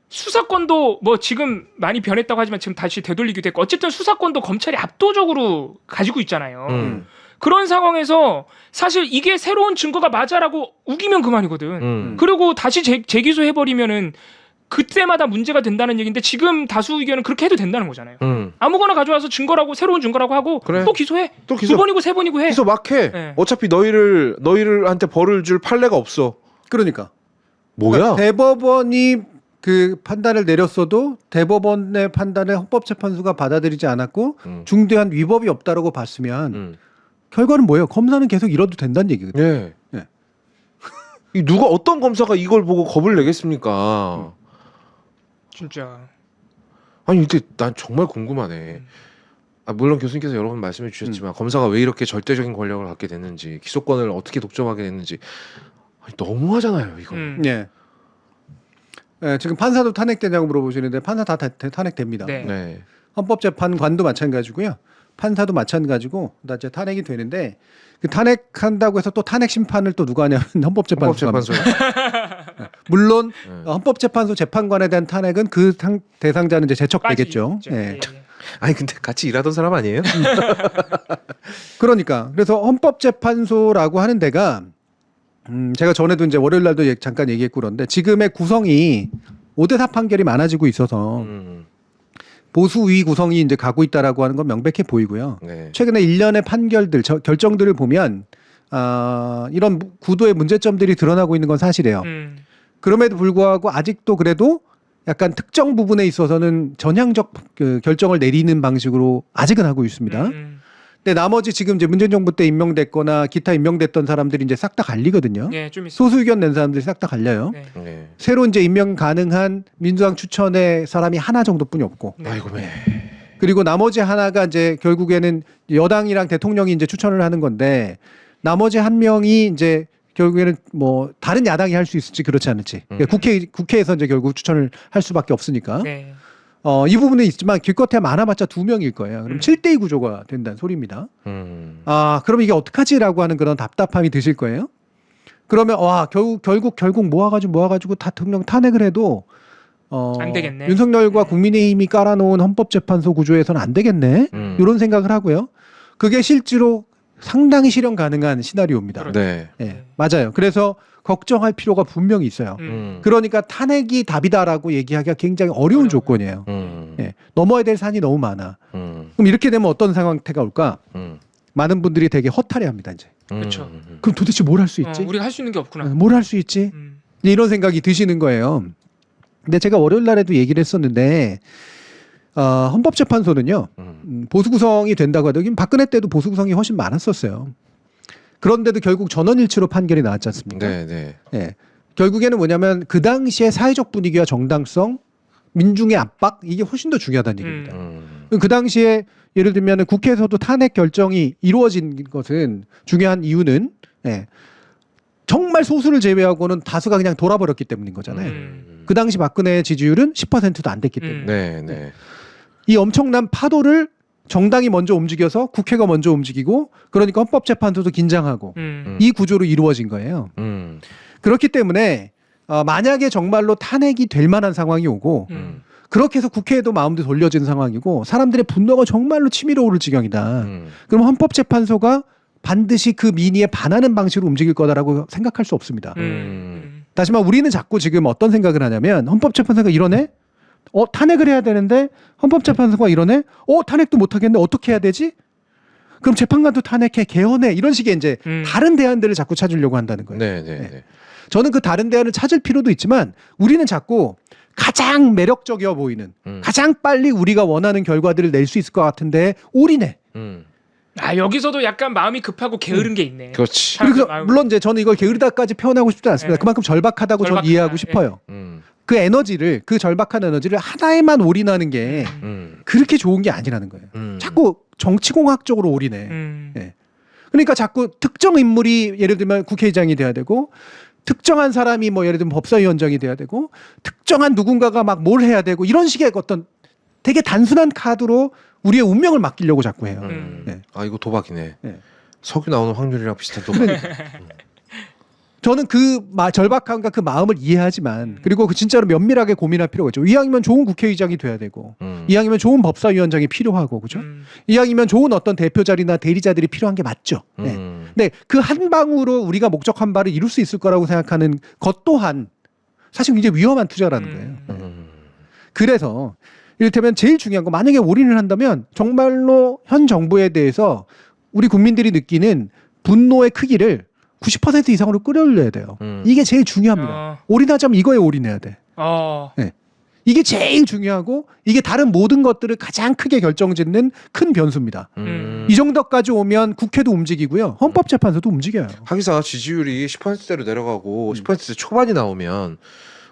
수사권도 뭐 지금 많이 변했다고 하지만 지금 다시 되돌리기도 했고 어쨌든 수사권도 검찰이 압도적으로 가지고 있잖아요. 그런 상황에서 사실 이게 새로운 증거가 맞아라고 우기면 그만이거든. 그리고 다시 재기소해버리면은 그때마다 문제가 된다는 얘기인데 지금 다수 의견은 그렇게 해도 된다는 거잖아요. 아무거나 가져와서 증거라고 새로운 증거라고 하고 그래. 또 기소해. 또 기소. 2번이고 3번이고 해. 기소 막 해. 네. 어차피 너희들한테 벌을 줄 판례가 없어. 그러니까. 뭐야? 그러니까 대법원이 그 판단을 내렸어도 대법원의 판단을 헌법재판소가 받아들이지 않았고 중대한 위법이 없다라고 봤으면 결과는 뭐예요? 검사는 계속 이뤄도 된다는 얘기거든요. 예. 예. 이 누가 어떤 검사가 이걸 보고 겁을 내겠습니까? 진짜. 아니 근데 난 정말 궁금하네. 물론 교수님께서 여러 번 말씀해 주셨지만 검사가 왜 이렇게 절대적인 권력을 갖게 됐는지 기소권을 어떻게 독점하게 됐는지 너무하잖아요 이거. 예. 예, 지금 판사도 탄핵되냐고 물어보시는데 판사 다 탄핵됩니다. 네. 네. 헌법재판관도 마찬가지고요. 판사도 마찬가지고 다 이제 탄핵이 되는데 그 탄핵한다고 해서 또 탄핵 심판을 또 누가 하냐면 헌법재판소가 합니다. 물론 헌법재판소 재판관에 대한 탄핵은 그 대상자는 이제 제척되겠죠. 예. 아니 근데 같이 일하던 사람 아니에요? 그러니까 그래서 헌법재판소라고 하는 데가 제가 전에도 이제 월요일 날도 잠깐 얘기했고 그런데 지금의 구성이 5대4 판결이 많아지고 있어서 보수 우위 구성이 이제 가고 있다라고 하는 건 명백해 보이고요. 네. 최근에 일련의 판결들, 결정들을 보면 이런 구도의 문제점들이 드러나고 있는 건 사실이에요. 그럼에도 불구하고 아직도 그래도 약간 특정 부분에 있어서는 전향적 그 결정을 내리는 방식으로 아직은 하고 있습니다. 근데 나머지 지금 이제 문재인 정부 때 임명됐거나 기타 임명됐던 사람들이 이제 싹 다 갈리거든요. 네, 좀 있어. 소수 의견 낸 사람들이 싹 다 갈려요. 네. 네. 새로 이제 임명 가능한 민주당 추천의 사람이 하나 정도뿐이 없고. 네. 아이고 매. 그리고 나머지 하나가 이제 결국에는 여당이랑 대통령이 이제 추천을 하는 건데 나머지 한 명이 이제 결국에는 뭐 다른 야당이 할 수 있을지 그렇지 않을지. 그러니까 국회에서 이제 결국 추천을 할 수밖에 없으니까. 네. 이 부분은 있지만 기껏해야 많아봤자 2명일 거예요. 그럼 7대2 구조가 된다는 소리입니다. 그럼 이게 어떡하지라고 하는 그런 답답함이 드실 거예요. 그러면 결국 모아가지고 대통령 탄핵을 해도 안 되겠네. 윤석열과 국민의힘이 깔아놓은 헌법재판소 구조에서는 안 되겠네. 이런 생각을 하고요. 그게 실제로 상당히 실현 가능한 시나리오입니다. 네. 네, 맞아요. 그래서 걱정할 필요가 분명히 있어요. 그러니까 탄핵이 답이다라고 얘기하기가 굉장히 어려운 조건이에요. 예, 넘어야 될 산이 너무 많아. 그럼 이렇게 되면 어떤 상황태가 올까? 많은 분들이 되게 허탈해합니다. 이제. 그렇죠. 그럼 도대체 뭘 할 수 있지? 우리가 할 수 있는 게 없구나. 뭘 할 수 있지? 이런 생각이 드시는 거예요. 근데 제가 월요일 날에도 얘기를 했었는데 헌법재판소는요 보수 구성이 된다고 하더니 박근혜 때도 보수 구성이 훨씬 많았었어요. 그런데도 결국 전원일치로 판결이 나왔지 않습니까? 네. 예. 결국에는 뭐냐면 그 당시에 사회적 분위기와 정당성, 민중의 압박 이게 훨씬 더 중요하다는 얘기입니다. 그 당시에 예를 들면 국회에서도 탄핵 결정이 이루어진 것은 중요한 이유는 정말 소수를 제외하고는 다수가 그냥 돌아버렸기 때문인 거잖아요. 그 당시 박근혜의 지지율은 10%도 안 됐기 때문에. 네. 이 엄청난 파도를 정당이 먼저 움직여서 국회가 먼저 움직이고 그러니까 헌법재판소도 긴장하고 이 구조로 이루어진 거예요. 그렇기 때문에 만약에 정말로 탄핵이 될 만한 상황이 오고 그렇게 해서 국회에도 마음도 돌려진 상황이고 사람들의 분노가 정말로 치밀어 오를 지경이다. 그럼 헌법재판소가 반드시 그 민의에 반하는 방식으로 움직일 거다라고 생각할 수 없습니다. 다시 말해 우리는 자꾸 지금 어떤 생각을 하냐면 헌법재판소가 이러네? 탄핵을 해야 되는데 헌법재판소가 이러네? 탄핵도 못하겠네? 어떻게 해야 되지? 그럼 재판관도 탄핵해, 개헌해 이런 식의 이제 다른 대안들을 자꾸 찾으려고 한다는 거예요. 네. 저는 그 다른 대안을 찾을 필요도 있지만 우리는 자꾸 가장 매력적이어 보이는 가장 빨리 우리가 원하는 결과들을 낼 수 있을 것 같은데 올인해. 여기서도 약간 마음이 급하고 게으른 게 있네. 그렇지. 그래서 물론 이제 저는 이걸 게으르다까지 표현하고 싶지 않습니다. 네. 그만큼 절박하다고 저는 이해하고 싶어요. 그 에너지를 그 절박한 에너지를 하나에만 올인하는 게 그렇게 좋은 게 아니라는 거예요. 자꾸 정치공학적으로 올인해. 예. 그러니까 자꾸 특정 인물이 예를 들면 국회의장이 돼야 되고 특정한 사람이 뭐 예를 들면 법사위원장이 돼야 되고 특정한 누군가가 막 뭘 해야 되고 이런 식의 어떤 되게 단순한 카드로 우리의 운명을 맡기려고 자꾸 해요. 예. 이거 도박이네. 네. 석유 나오는 확률이랑 비슷한 도박. 저는 그 절박함과 그 마음을 이해하지만 그리고 그 진짜로 면밀하게 고민할 필요가 있죠. 이왕이면 좋은 국회의장이 돼야 되고 이왕이면 좋은 법사위원장이 필요하고 그죠? 이왕이면 좋은 어떤 대표 자리나 대리자들이 필요한 게 맞죠. 네. 근데 그 한 방으로 우리가 목적한 바를 이룰 수 있을 거라고 생각하는 것 또한 사실 굉장히 위험한 투자라는 거예요. 그래서 이를테면 제일 중요한 거 만약에 올인을 한다면 정말로 현 정부에 대해서 우리 국민들이 느끼는 분노의 크기를 90% 이상으로 끌어올려야 돼요. 이게 제일 중요합니다. 올인하자면 이거에 올인해야 돼. 네. 이게 제일 중요하고 이게 다른 모든 것들을 가장 크게 결정짓는 큰 변수입니다. 이 정도까지 오면 국회도 움직이고요. 헌법재판소도 움직여요. 하기사 지지율이 10%대로 내려가고 10% 초반이 나오면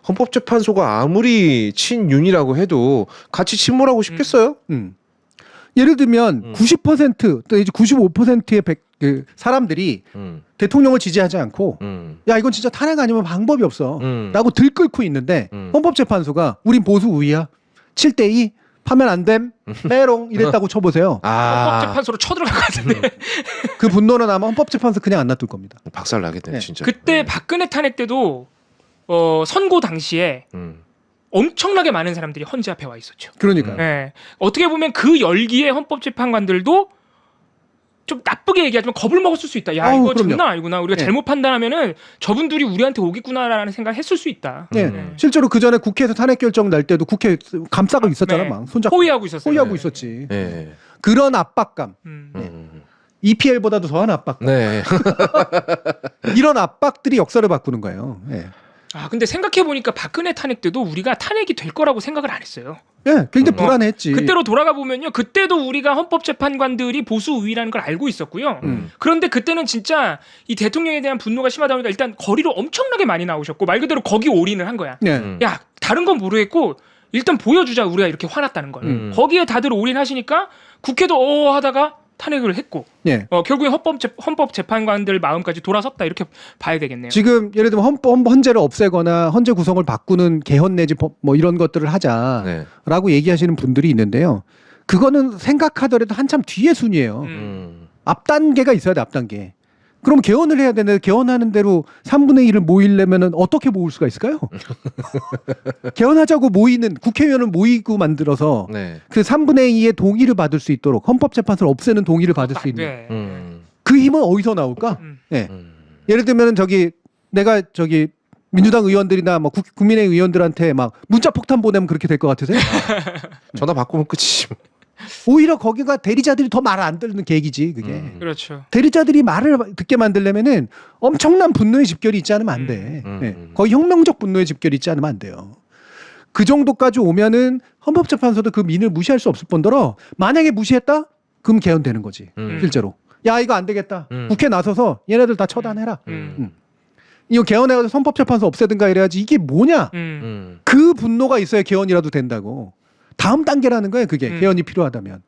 헌법재판소가 아무리 친윤이라고 해도 같이 침몰하고 싶겠어요? 예를 들면 90% 또 이제 95%의 사람들이 대통령을 지지하지 않고 야 이건 진짜 탄핵 아니면 방법이 없어 라고 들끓고 있는데 헌법재판소가 우린 보수 우위야 7대2 파면 안 됨 메롱 이랬다고 쳐보세요. 헌법재판소로 쳐들어갈 것 같은데. 그 분노는 아마 헌법재판소 그냥 안 놔둘 겁니다. 박살 나겠네 네. 진짜. 그때 박근혜 탄핵 때도 선고 당시에 엄청나게 많은 사람들이 헌재 앞에 와 있었죠. 그러니까요. 네. 어떻게 보면 그 열기에 헌법재판관들도 좀 나쁘게 얘기하지만 겁을 먹었을 수 있다. 야 이거 그럼요. 장난 아니구나. 우리가 네. 잘못 판단하면은 저분들이 우리한테 오겠구나라는 생각을 했을 수 있다. 네. 실제로 그 전에 국회에서 탄핵 결정 날 때도 국회 감싸고 있었잖아. 네. 막 손잡고 호위하고 있었어요. 호위하고 네. 있었지. 네. 그런 압박감. 음. EPL보다도 더한 압박감. 네. 이런 압박들이 역사를 바꾸는 거예요. 네. 근데 생각해 보니까 박근혜 탄핵 때도 우리가 탄핵이 될 거라고 생각을 안 했어요. 예, 굉장히 불안했지. 그때로 돌아가 보면요, 그때도 우리가 헌법재판관들이 보수 우위라는 걸 알고 있었고요. 그런데 그때는 진짜 이 대통령에 대한 분노가 심하다 보니까 일단 거리로 엄청나게 많이 나오셨고 말 그대로 거기 올인을 한 거야. 네. 야 다른 건 모르겠고 일단 보여주자 우리가 이렇게 화났다는 걸. 거기에 다들 올인하시니까 국회도 하다가 탄핵을 했고 예. 결국엔 헌법재판관들 마음까지 돌아섰다 이렇게 봐야 되겠네요. 지금 예를 들면 헌재를 없애거나 헌재 구성을 바꾸는 개헌 내지 뭐 이런 것들을 하자라고 네. 얘기하시는 분들이 있는데요. 그거는 생각하더라도 한참 뒤의 순위예요. 앞 단계가 있어야 돼, 앞 단계. 그럼 개헌을 해야 되는데 개헌하는 대로 3분의 1을 모이려면은 어떻게 모을 수가 있을까요? 개헌하자고 모이는 국회의원을 모이고 만들어서 네. 그 3분의 2의 동의를 받을 수 있도록 헌법재판소를 없애는 동의를 받을 수 있는 네. 그 힘은 어디서 나올까? 네. 음. 예를 들면 내가 민주당 의원들이나 뭐 국민의힘 의원들한테 막 문자 폭탄 보내면 그렇게 될 것 같으세요? 전화 바꾸면 끝이지. 오히려 거기가 대리자들이 더 말 안 듣는 계기지 그게. 그렇죠. 대리자들이 말을 듣게 만들려면은 엄청난 분노의 집결이 있지 않으면 안 돼. 네. 거의 혁명적 분노의 집결이 있지 않으면 안 돼요. 그 정도까지 오면은 헌법재판소도 그 민을 무시할 수 없을 뿐더러 만약에 무시했다? 그럼 개헌되는 거지. 실제로. 야 이거 안 되겠다. 국회 나서서 얘네들 다 처단해라. 이거 개헌해가지고 헌법재판소 없애든가 이래야지 이게 뭐냐? 그 분노가 있어야 개헌이라도 된다고. 다음 단계라는 거예요. 그게 개헌이 필요하다면.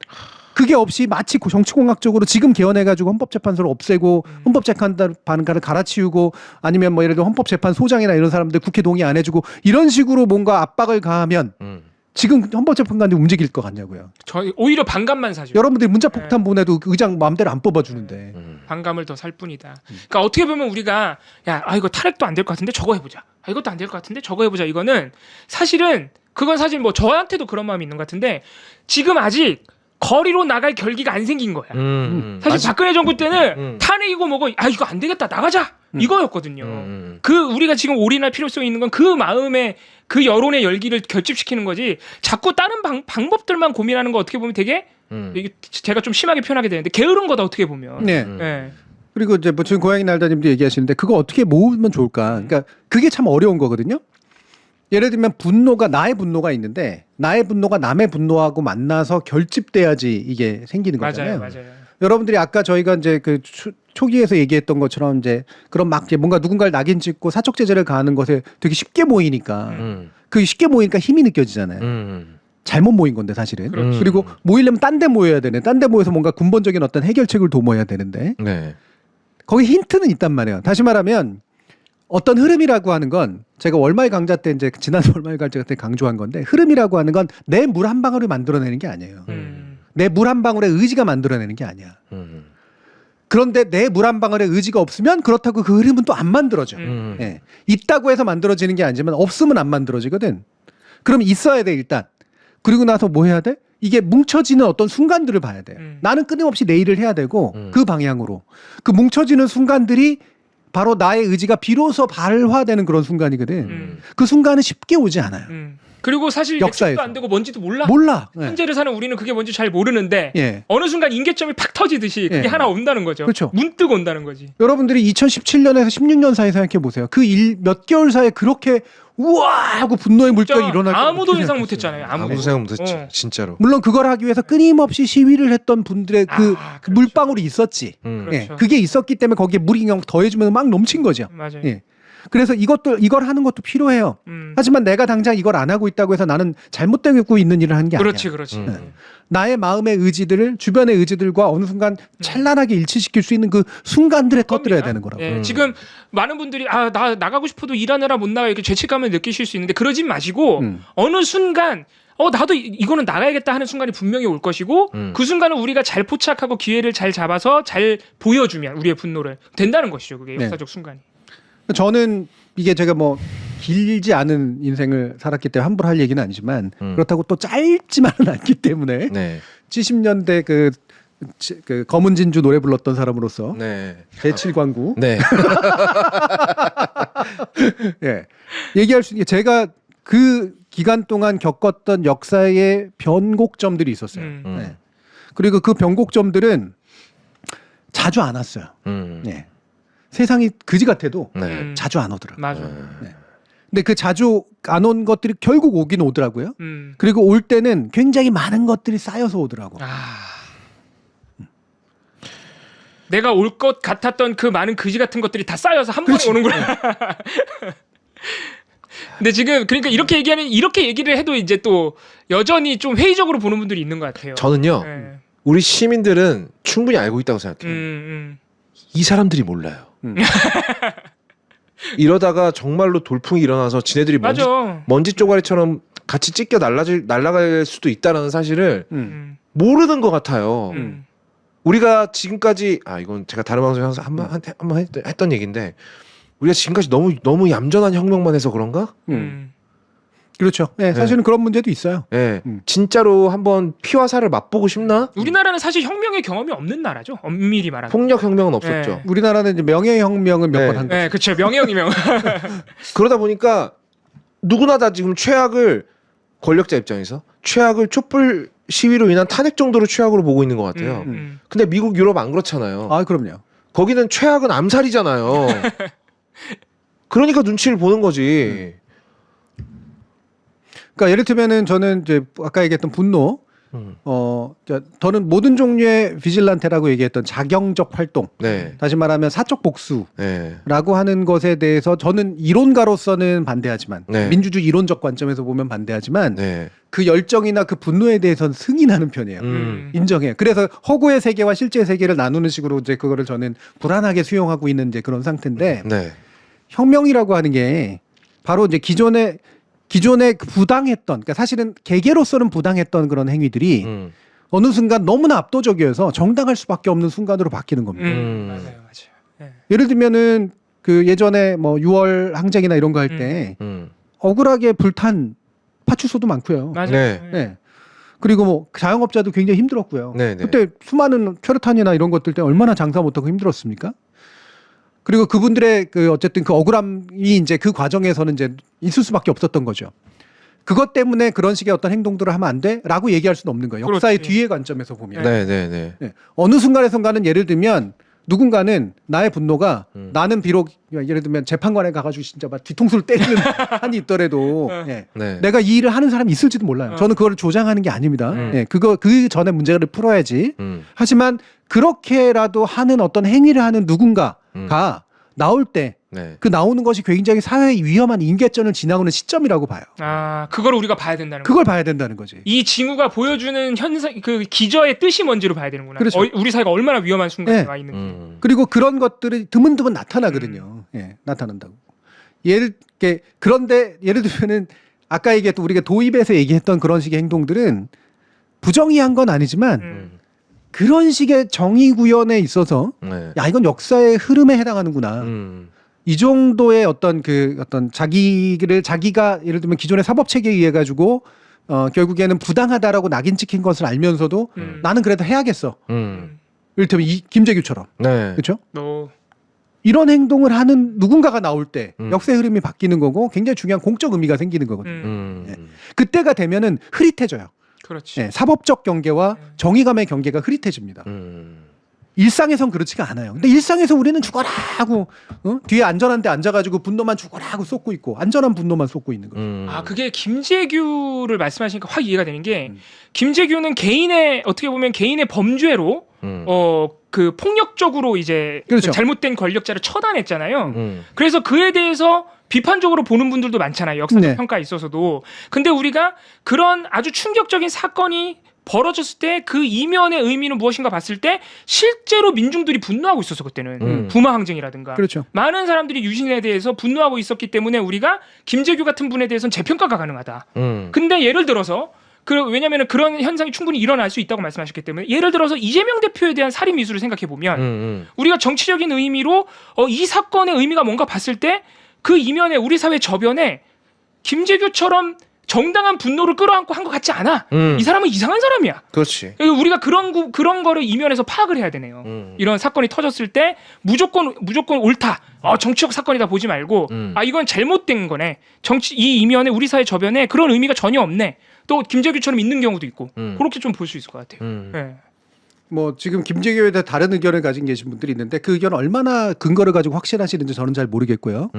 그게 없이 마치 정치공학적으로 지금 개헌해가지고 헌법재판소를 없애고 헌법재판관을 갈아치우고 아니면 뭐 예를 들어 헌법재판소장이나 이런 사람들 국회 동의 안 해주고 이런 식으로 뭔가 압박을 가하면 지금 헌법재판관이 움직일 것 같냐고요. 저희 오히려 반감만 사죠. 여러분들이 문자폭탄 보내도 의장 마음대로 안 뽑아주는데. 반감을 더 살 뿐이다. 그러니까 어떻게 보면 우리가 이거 탈핵도 안 될 것 같은데 저거 해보자. 이것도 안 될 것 같은데 저거 해보자. 이거는 사실은 그건 사실 뭐 저한테도 그런 마음이 있는 것 같은데 지금 아직 거리로 나갈 결기가 안 생긴 거야. 사실 박근혜 정부 때는 탄핵이고 뭐고 이거 안 되겠다 나가자 이거였거든요. 그 우리가 지금 올인할 필요성이 있는 건 그 마음에 그 여론의 열기를 결집시키는 거지. 자꾸 다른 방법들만 고민하는 거 어떻게 보면 되게 이게 제가 좀 심하게 표현하게 되는데 게으른 거다 어떻게 보면. 네. 네. 그리고 이제 뭐 지금 고양이 날다님도 얘기하시는데 그거 어떻게 모으면 좋을까? 그러니까 그게 참 어려운 거거든요. 예를 들면 나의 분노가 있는데 나의 분노가 남의 분노하고 만나서 결집돼야지 이게 생기는 거잖아요. 맞아요. 여러분들이 아까 저희가 이제 그 초기에서 얘기했던 것처럼 이제 그런 막 이제 뭔가 누군가를 낙인 찍고 사적 제재를 가하는 것에 되게 쉽게 모이니까 그 쉽게 모이니까 힘이 느껴지잖아요. 잘못 모인 건데 사실은. 그리고 모이려면 딴 데 모여야 되네. 딴 데 모여서 뭔가 근본적인 어떤 해결책을 도모해야 되는데 네. 거기 힌트는 있단 말이에요. 다시 말하면 어떤 흐름이라고 하는 건 제가 월말 강좌 때 이제 지난 월말 강좌 때 강조한 건데 흐름이라고 하는 건 내 물 한 방울을 만들어내는 게 아니에요. 내 물 한 방울의 의지가 만들어내는 게 아니야. 그런데 내 물 한 방울의 의지가 없으면 그렇다고 그 흐름은 또 안 만들어져. 예. 있다고 해서 만들어지는 게 아니지만 없으면 안 만들어지거든. 그럼 있어야 돼 일단. 그리고 나서 뭐 해야 돼? 이게 뭉쳐지는 어떤 순간들을 봐야 돼. 나는 끊임없이 내 일을 해야 되고 그 방향으로. 그 뭉쳐지는 순간들이 바로 나의 의지가 비로소 발화되는 그런 순간이거든. 그 순간은 쉽게 오지 않아요. 그리고 사실 역사에서. 예측도 안 되고 뭔지도 몰라. 네. 현재를 사는 우리는 그게 뭔지 잘 모르는데 예. 어느 순간 인계점이 팍 터지듯이 그게 예. 하나 온다는 거죠. 그렇죠. 문득 온다는 거지. 여러분들이 2017년에서 16년 사이 생각해 보세요. 그 몇 개월 사이에 그렇게 우와 하고 분노의 물결이 일어날 아무도 거 예상 어떻게 못했잖아요. 아무도 생각 못했지. 진짜로. 물론 그걸 하기 위해서 끊임없이 시위를 했던 분들의 그 그렇죠. 물방울이 있었지. 그렇죠. 예. 그게 있었기 때문에 거기에 물이 그냥 더해지면 막 넘친 거죠. 맞아요. 예. 그래서 이걸 하는 것도 필요해요. 하지만 내가 당장 이걸 안 하고 있다고 해서 나는 잘못되고 있는 일을 하는 게 그렇지, 아니야. 그렇지. 나의 마음의 의지들을 주변의 의지들과 어느 순간 찬란하게 일치시킬 수 있는 그 순간들에 터뜨려야 되는 거라고. 예, 지금 많은 분들이 나 나가고 싶어도 일하느라 못 나가 이렇게 죄책감을 느끼실 수 있는데 그러진 마시고 어느 순간 나도 이거는 나가야겠다 하는 순간이 분명히 올 것이고 그 순간을 우리가 잘 포착하고 기회를 잘 잡아서 잘 보여주면 우리의 분노를 된다는 것이죠. 그게 네. 역사적 순간이. 저는 이게 제가 뭐 길지 않은 인생을 살았기 때문에 함부로 할 얘기는 아니지만 그렇다고 또 짧지만은 않기 때문에 네. 70년대 그 검은 진주 노래 불렀던 사람으로서 네. 제7광구 네. 예. 얘기할 수 있는 게 제가 그 기간 동안 겪었던 역사의 변곡점들이 있었어요. 네. 그리고 그 변곡점들은 자주 안 왔어요. 예. 세상이 그지 같아도 네. 자주 안 오더라고요. 맞아. 네. 근데 그 자주 안 온 것들이 결국 오긴 오더라고요. 그리고 올 때는 굉장히 많은 것들이 쌓여서 오더라고. 내가 올 것 같았던 그 많은 그지 같은 것들이 다 쌓여서 한 번에 그렇지. 오는구나. 근데 지금 그러니까 이렇게 얘기를 해도 이제 또 여전히 좀 회의적으로 보는 분들이 있는 것 같아요. 저는요. 네. 우리 시민들은 충분히 알고 있다고 생각해요. 이 사람들이 몰라요. 이러다가 정말로 돌풍이 일어나서 지네들이 맞아. 먼지 쪼가리처럼 같이 찢겨 날아갈 수도 있다는 사실을 음. 모르는 것 같아요. 음. 우리가 지금까지 이건 제가 다른 방송에서 한번 했던 얘기인데 우리가 지금까지 너무 얌전한 혁명만 해서 그런가? 그렇죠. 네, 사실은 그런 문제도 있어요. 네, 진짜로 한번 피와 살을 맛보고 싶나? 우리나라는 사실 혁명의 경험이 없는 나라죠. 엄밀히 말하면. 폭력 혁명은 없었죠. 네. 우리나라는 이제 명예혁명은 몇 네. 번 한 거죠. 네, 그렇죠. 명예혁명. 그러다 보니까 누구나 다 지금 최악을 권력자 입장에서 최악을 촛불 시위로 인한 탄핵 정도로 최악으로 보고 있는 것 같아요. 근데 미국, 유럽 안 그렇잖아요. 아, 그럼요. 거기는 최악은 암살이잖아요. 그러니까 눈치를 보는 거지. 그러니까 예를 들면은 저는 이제 아까 얘기했던 분노, 저는 모든 종류의 비질란테라고 얘기했던 자경적 활동, 네. 다시 말하면 사적 복수라고 네. 하는 것에 대해서 저는 이론가로서는 반대하지만 네. 민주주의 이론적 관점에서 보면 반대하지만 네. 그 열정이나 그 분노에 대해서는 승인하는 편이에요. 인정해요. 그래서 허구의 세계와 실제 세계를 나누는 식으로 이제 그거를 저는 불안하게 수용하고 있는 이제 그런 상태인데 네. 혁명이라고 하는 게 바로 이제 기존에 부당했던, 그러니까 사실은 개개로서는 부당했던 그런 행위들이 어느 순간 너무나 압도적이어서 정당할 수밖에 없는 순간으로 바뀌는 겁니다. 맞아요. 네. 예를 들면은 그 예전에 뭐 6월 항쟁이나 이런 거 할 때 억울하게 불탄 파출소도 많고요. 맞아요. 네. 네. 그리고 뭐 자영업자도 굉장히 힘들었고요. 네, 네. 그때 수많은 혈탄이나 이런 것들 때문에 얼마나 장사 못하고 힘들었습니까? 그리고 그분들의 그 어쨌든 그 억울함이 이제 그 과정에서는 이제 있을 수밖에 없었던 거죠. 그것 때문에 그런 식의 어떤 행동들을 하면 안 돼라고 얘기할 수는 없는 거예요. 역사의 그렇지. 뒤의 관점에서 보면. 네. 네. 네. 네. 어느 순간에선가는 예를 들면 누군가는 나의 분노가 나는 비록 예를 들면 재판관에 가가지고 진짜 막 뒤통수를 때리는 한이 있더라도 예. 네. 내가 이 일을 하는 사람이 있을지도 몰라요. 저는 그걸 조장하는 게 아닙니다. 예. 그 전에 문제를 풀어야지. 하지만 그렇게라도 하는 어떤 행위를 하는 누군가가 나올 때 네. 그 나오는 것이 굉장히 사회의 위험한 인계점을 지나오는 시점이라고 봐요. 그걸 우리가 봐야 된다는 그걸 봐야 된다는 거지. 이 징후가 보여주는 현상, 그 기저의 뜻이 뭔지를 봐야 되는구나. 그렇죠. 우리 사회가 얼마나 위험한 순간에 네. 와 있는지. 그리고 그런 것들이 드문드문 나타나거든요. 예, 나타난다고. 그런데 예를 들면은 아까 얘기했던 우리가 도입에서 얘기했던 그런 식의 행동들은 부정의한 건 아니지만 그런 식의 정의 구현에 있어서 네. 야 이건 역사의 흐름에 해당하는구나. 이 정도의 어떤 자기가 예를 들면 기존의 사법 체계에 의해 가지고 결국에는 부당하다라고 낙인 찍힌 것을 알면서도 나는 그래도 해야겠어. 이를테면 김재규처럼. 네. 그렇죠? 너 이런 행동을 하는 누군가가 나올 때 역사의 흐름이 바뀌는 거고 굉장히 중요한 공적 의미가 생기는 거거든요. 예. 그때가 되면은 흐릿해져요. 그렇지. 예, 사법적 경계와 정의감의 경계가 흐릿해집니다. 일상에선 그렇지가 않아요. 근데 일상에서 우리는 죽어라 하고 뒤에 안전한 데 앉아가지고 분노만 죽어라 하고 쏟고 있고 안전한 분노만 쏟고 있는 거예요. 그게 김재규를 말씀하시니까 확 이해가 되는 게 김재규는 어떻게 보면 개인의 범죄로 그 폭력적으로 이제 그렇죠. 그 잘못된 권력자를 처단했잖아요. 그래서 그에 대해서 비판적으로 보는 분들도 많잖아요. 역사적 네. 평가에 있어서도. 근데 우리가 그런 아주 충격적인 사건이 벌어졌을 때 그 이면의 의미는 무엇인가 봤을 때 실제로 민중들이 분노하고 있었어 그때는. 부마 항쟁이라든가. 그렇죠. 많은 사람들이 유신에 대해서 분노하고 있었기 때문에 우리가 김재규 같은 분에 대해서는 재평가가 가능하다. 근데 예를 들어서 왜냐하면 그런 현상이 충분히 일어날 수 있다고 말씀하셨기 때문에 예를 들어서 이재명 대표에 대한 살인 미수를 생각해 보면 우리가 정치적인 의미로 이 사건의 의미가 뭔가 봤을 때 그 이면에 우리 사회 저변에 김재규처럼 정당한 분노를 끌어안고 한 것 같지 않아. 이 사람은 이상한 사람이야. 그렇지. 우리가 그런 거를 이면에서 파악을 해야 되네요. 이런 사건이 터졌을 때 무조건 옳다. 정치적 사건이다 보지 말고 이건 잘못된 거네. 이 이면에 우리 사회 저변에 그런 의미가 전혀 없네. 또 김재규처럼 있는 경우도 있고 그렇게 좀 볼 수 있을 것 같아요. 네. 뭐 지금 김재규에 대해 다른 의견을 가진 계신 분들이 있는데 그 의견 얼마나 근거를 가지고 확신하시는지 저는 잘 모르겠고요.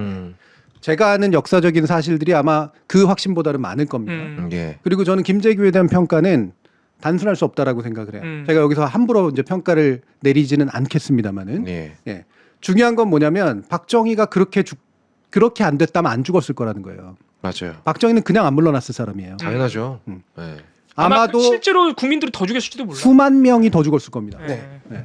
제가 아는 역사적인 사실들이 아마 그 확신보다는 많을 겁니다. 예. 그리고 저는 김재규에 대한 평가는 단순할 수 없다라고 생각을 해요. 제가 여기서 함부로 이제 평가를 내리지는 않겠습니다만은 예. 중요한 건 뭐냐면 박정희가 그렇게 안 됐다면 안 죽었을 거라는 거예요. 맞아요. 박정희는 그냥 안 물러났을 사람이에요. 당연하죠. 네. 아마도 실제로 국민들이 더 죽였을지도 몰라. 수만 명이 더 죽었을 겁니다. 네. 네.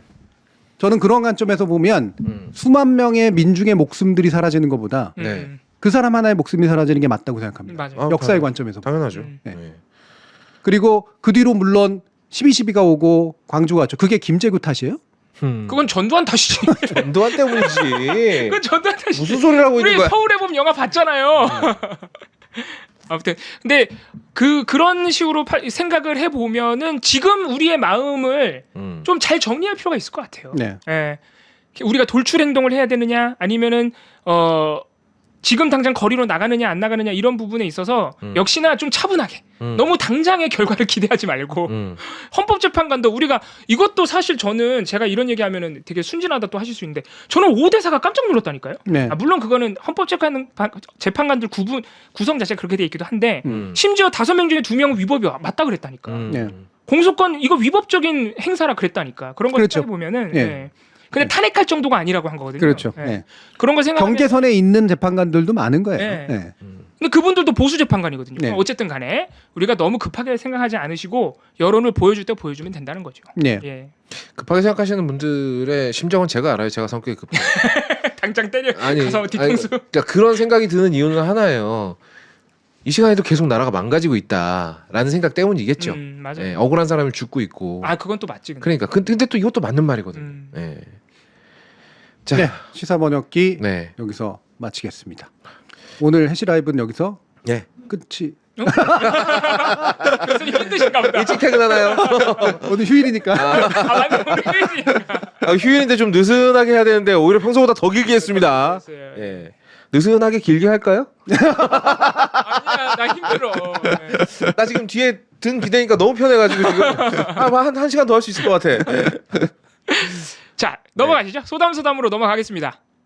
저는 그런 관점에서 보면 수만 명의 민중의 목숨들이 사라지는 것보다 네. 그 사람 하나의 목숨이 사라지는 게 맞다고 생각합니다. 맞아요. 아, 역사의 관점에서. 당연하죠. 네. 네. 그리고 그 뒤로 물론 12.12가 오고 광주가 왔죠. 그게 김제구 탓이에요? 그건 전두환 탓이지. 전두환 때문이지. 그건 전두환 탓이지. 무슨 소리를 하고 있는 우리 거야? 서울에 보면 영화 봤잖아요. 아무튼 근데 그런 식으로 생각을 해 보면은 지금 우리의 마음을 좀 잘 정리할 필요가 있을 것 같아요. 네. 예. 우리가 돌출 행동을 해야 되느냐 아니면은 지금 당장 거리로 나가느냐 안 나가느냐 이런 부분에 있어서 역시나 좀 차분하게 너무 당장의 결과를 기대하지 말고 헌법재판관도 우리가 이것도 사실 저는 제가 이런 얘기하면은 되게 순진하다 또 하실 수 있는데 저는 5대4가 깜짝 놀랐다니까요. 네. 물론 그거는 헌법재판관들 구성 자체가 그렇게 돼 있기도 한데 심지어 5명 중에 2명은 위법이 맞다 그랬다니까. 네. 공소권 이거 위법적인 행사라 그랬다니까. 그런 걸 그렇죠. 생각해 보면은 예. 네. 근데 탄핵할 정도가 아니라고 한 거거든요. 그렇죠. 예. 네. 그런 걸 생각하면 경계선에 있는 재판관들도 많은 거예요. 네. 네. 근데 그분들도 보수 재판관이거든요. 네. 어쨌든 간에 우리가 너무 급하게 생각하지 않으시고 여론을 보여줄 때 보여주면 된다는 거죠. 네. 예. 급하게 생각하시는 분들의 심정은 제가 알아요. 제가 성격이 급해요. 당장 때려 아니, 가서 뒤통수. 그러니까 그런 생각이 드는 이유는 하나예요. 이 시간에도 계속 나라가 망가지고 있다라는 생각 때문이겠죠. 맞아요. 예, 억울한 사람을 죽고 있고. 아 그건 또 맞지. 근데. 그러니까 근데 또 이것도 맞는 말이거든요. 예. 자, 네. 시사 번역기 네, 여기서 마치겠습니다. 오늘 해시 라이브는 여기서 예. 끝이. 그래서 힘드신가 보다. 일찍 퇴근하나요? 오늘 휴일이니까. 맞네. 오늘 휴일이니까. 휴일인데 좀 느슨하게 해야 되는데 오히려 평소보다 더 길게 했습니다. 그랬어요. 예. 느슨하게 길게 할까요? 아니야 나 힘들어. 예. 나 지금 뒤에 등 기대니까 너무 편해가지고 지금 한 시간 더 할 수 있을 것 같아. 자 넘어가시죠. 소담소담으로 넘어가겠습니다.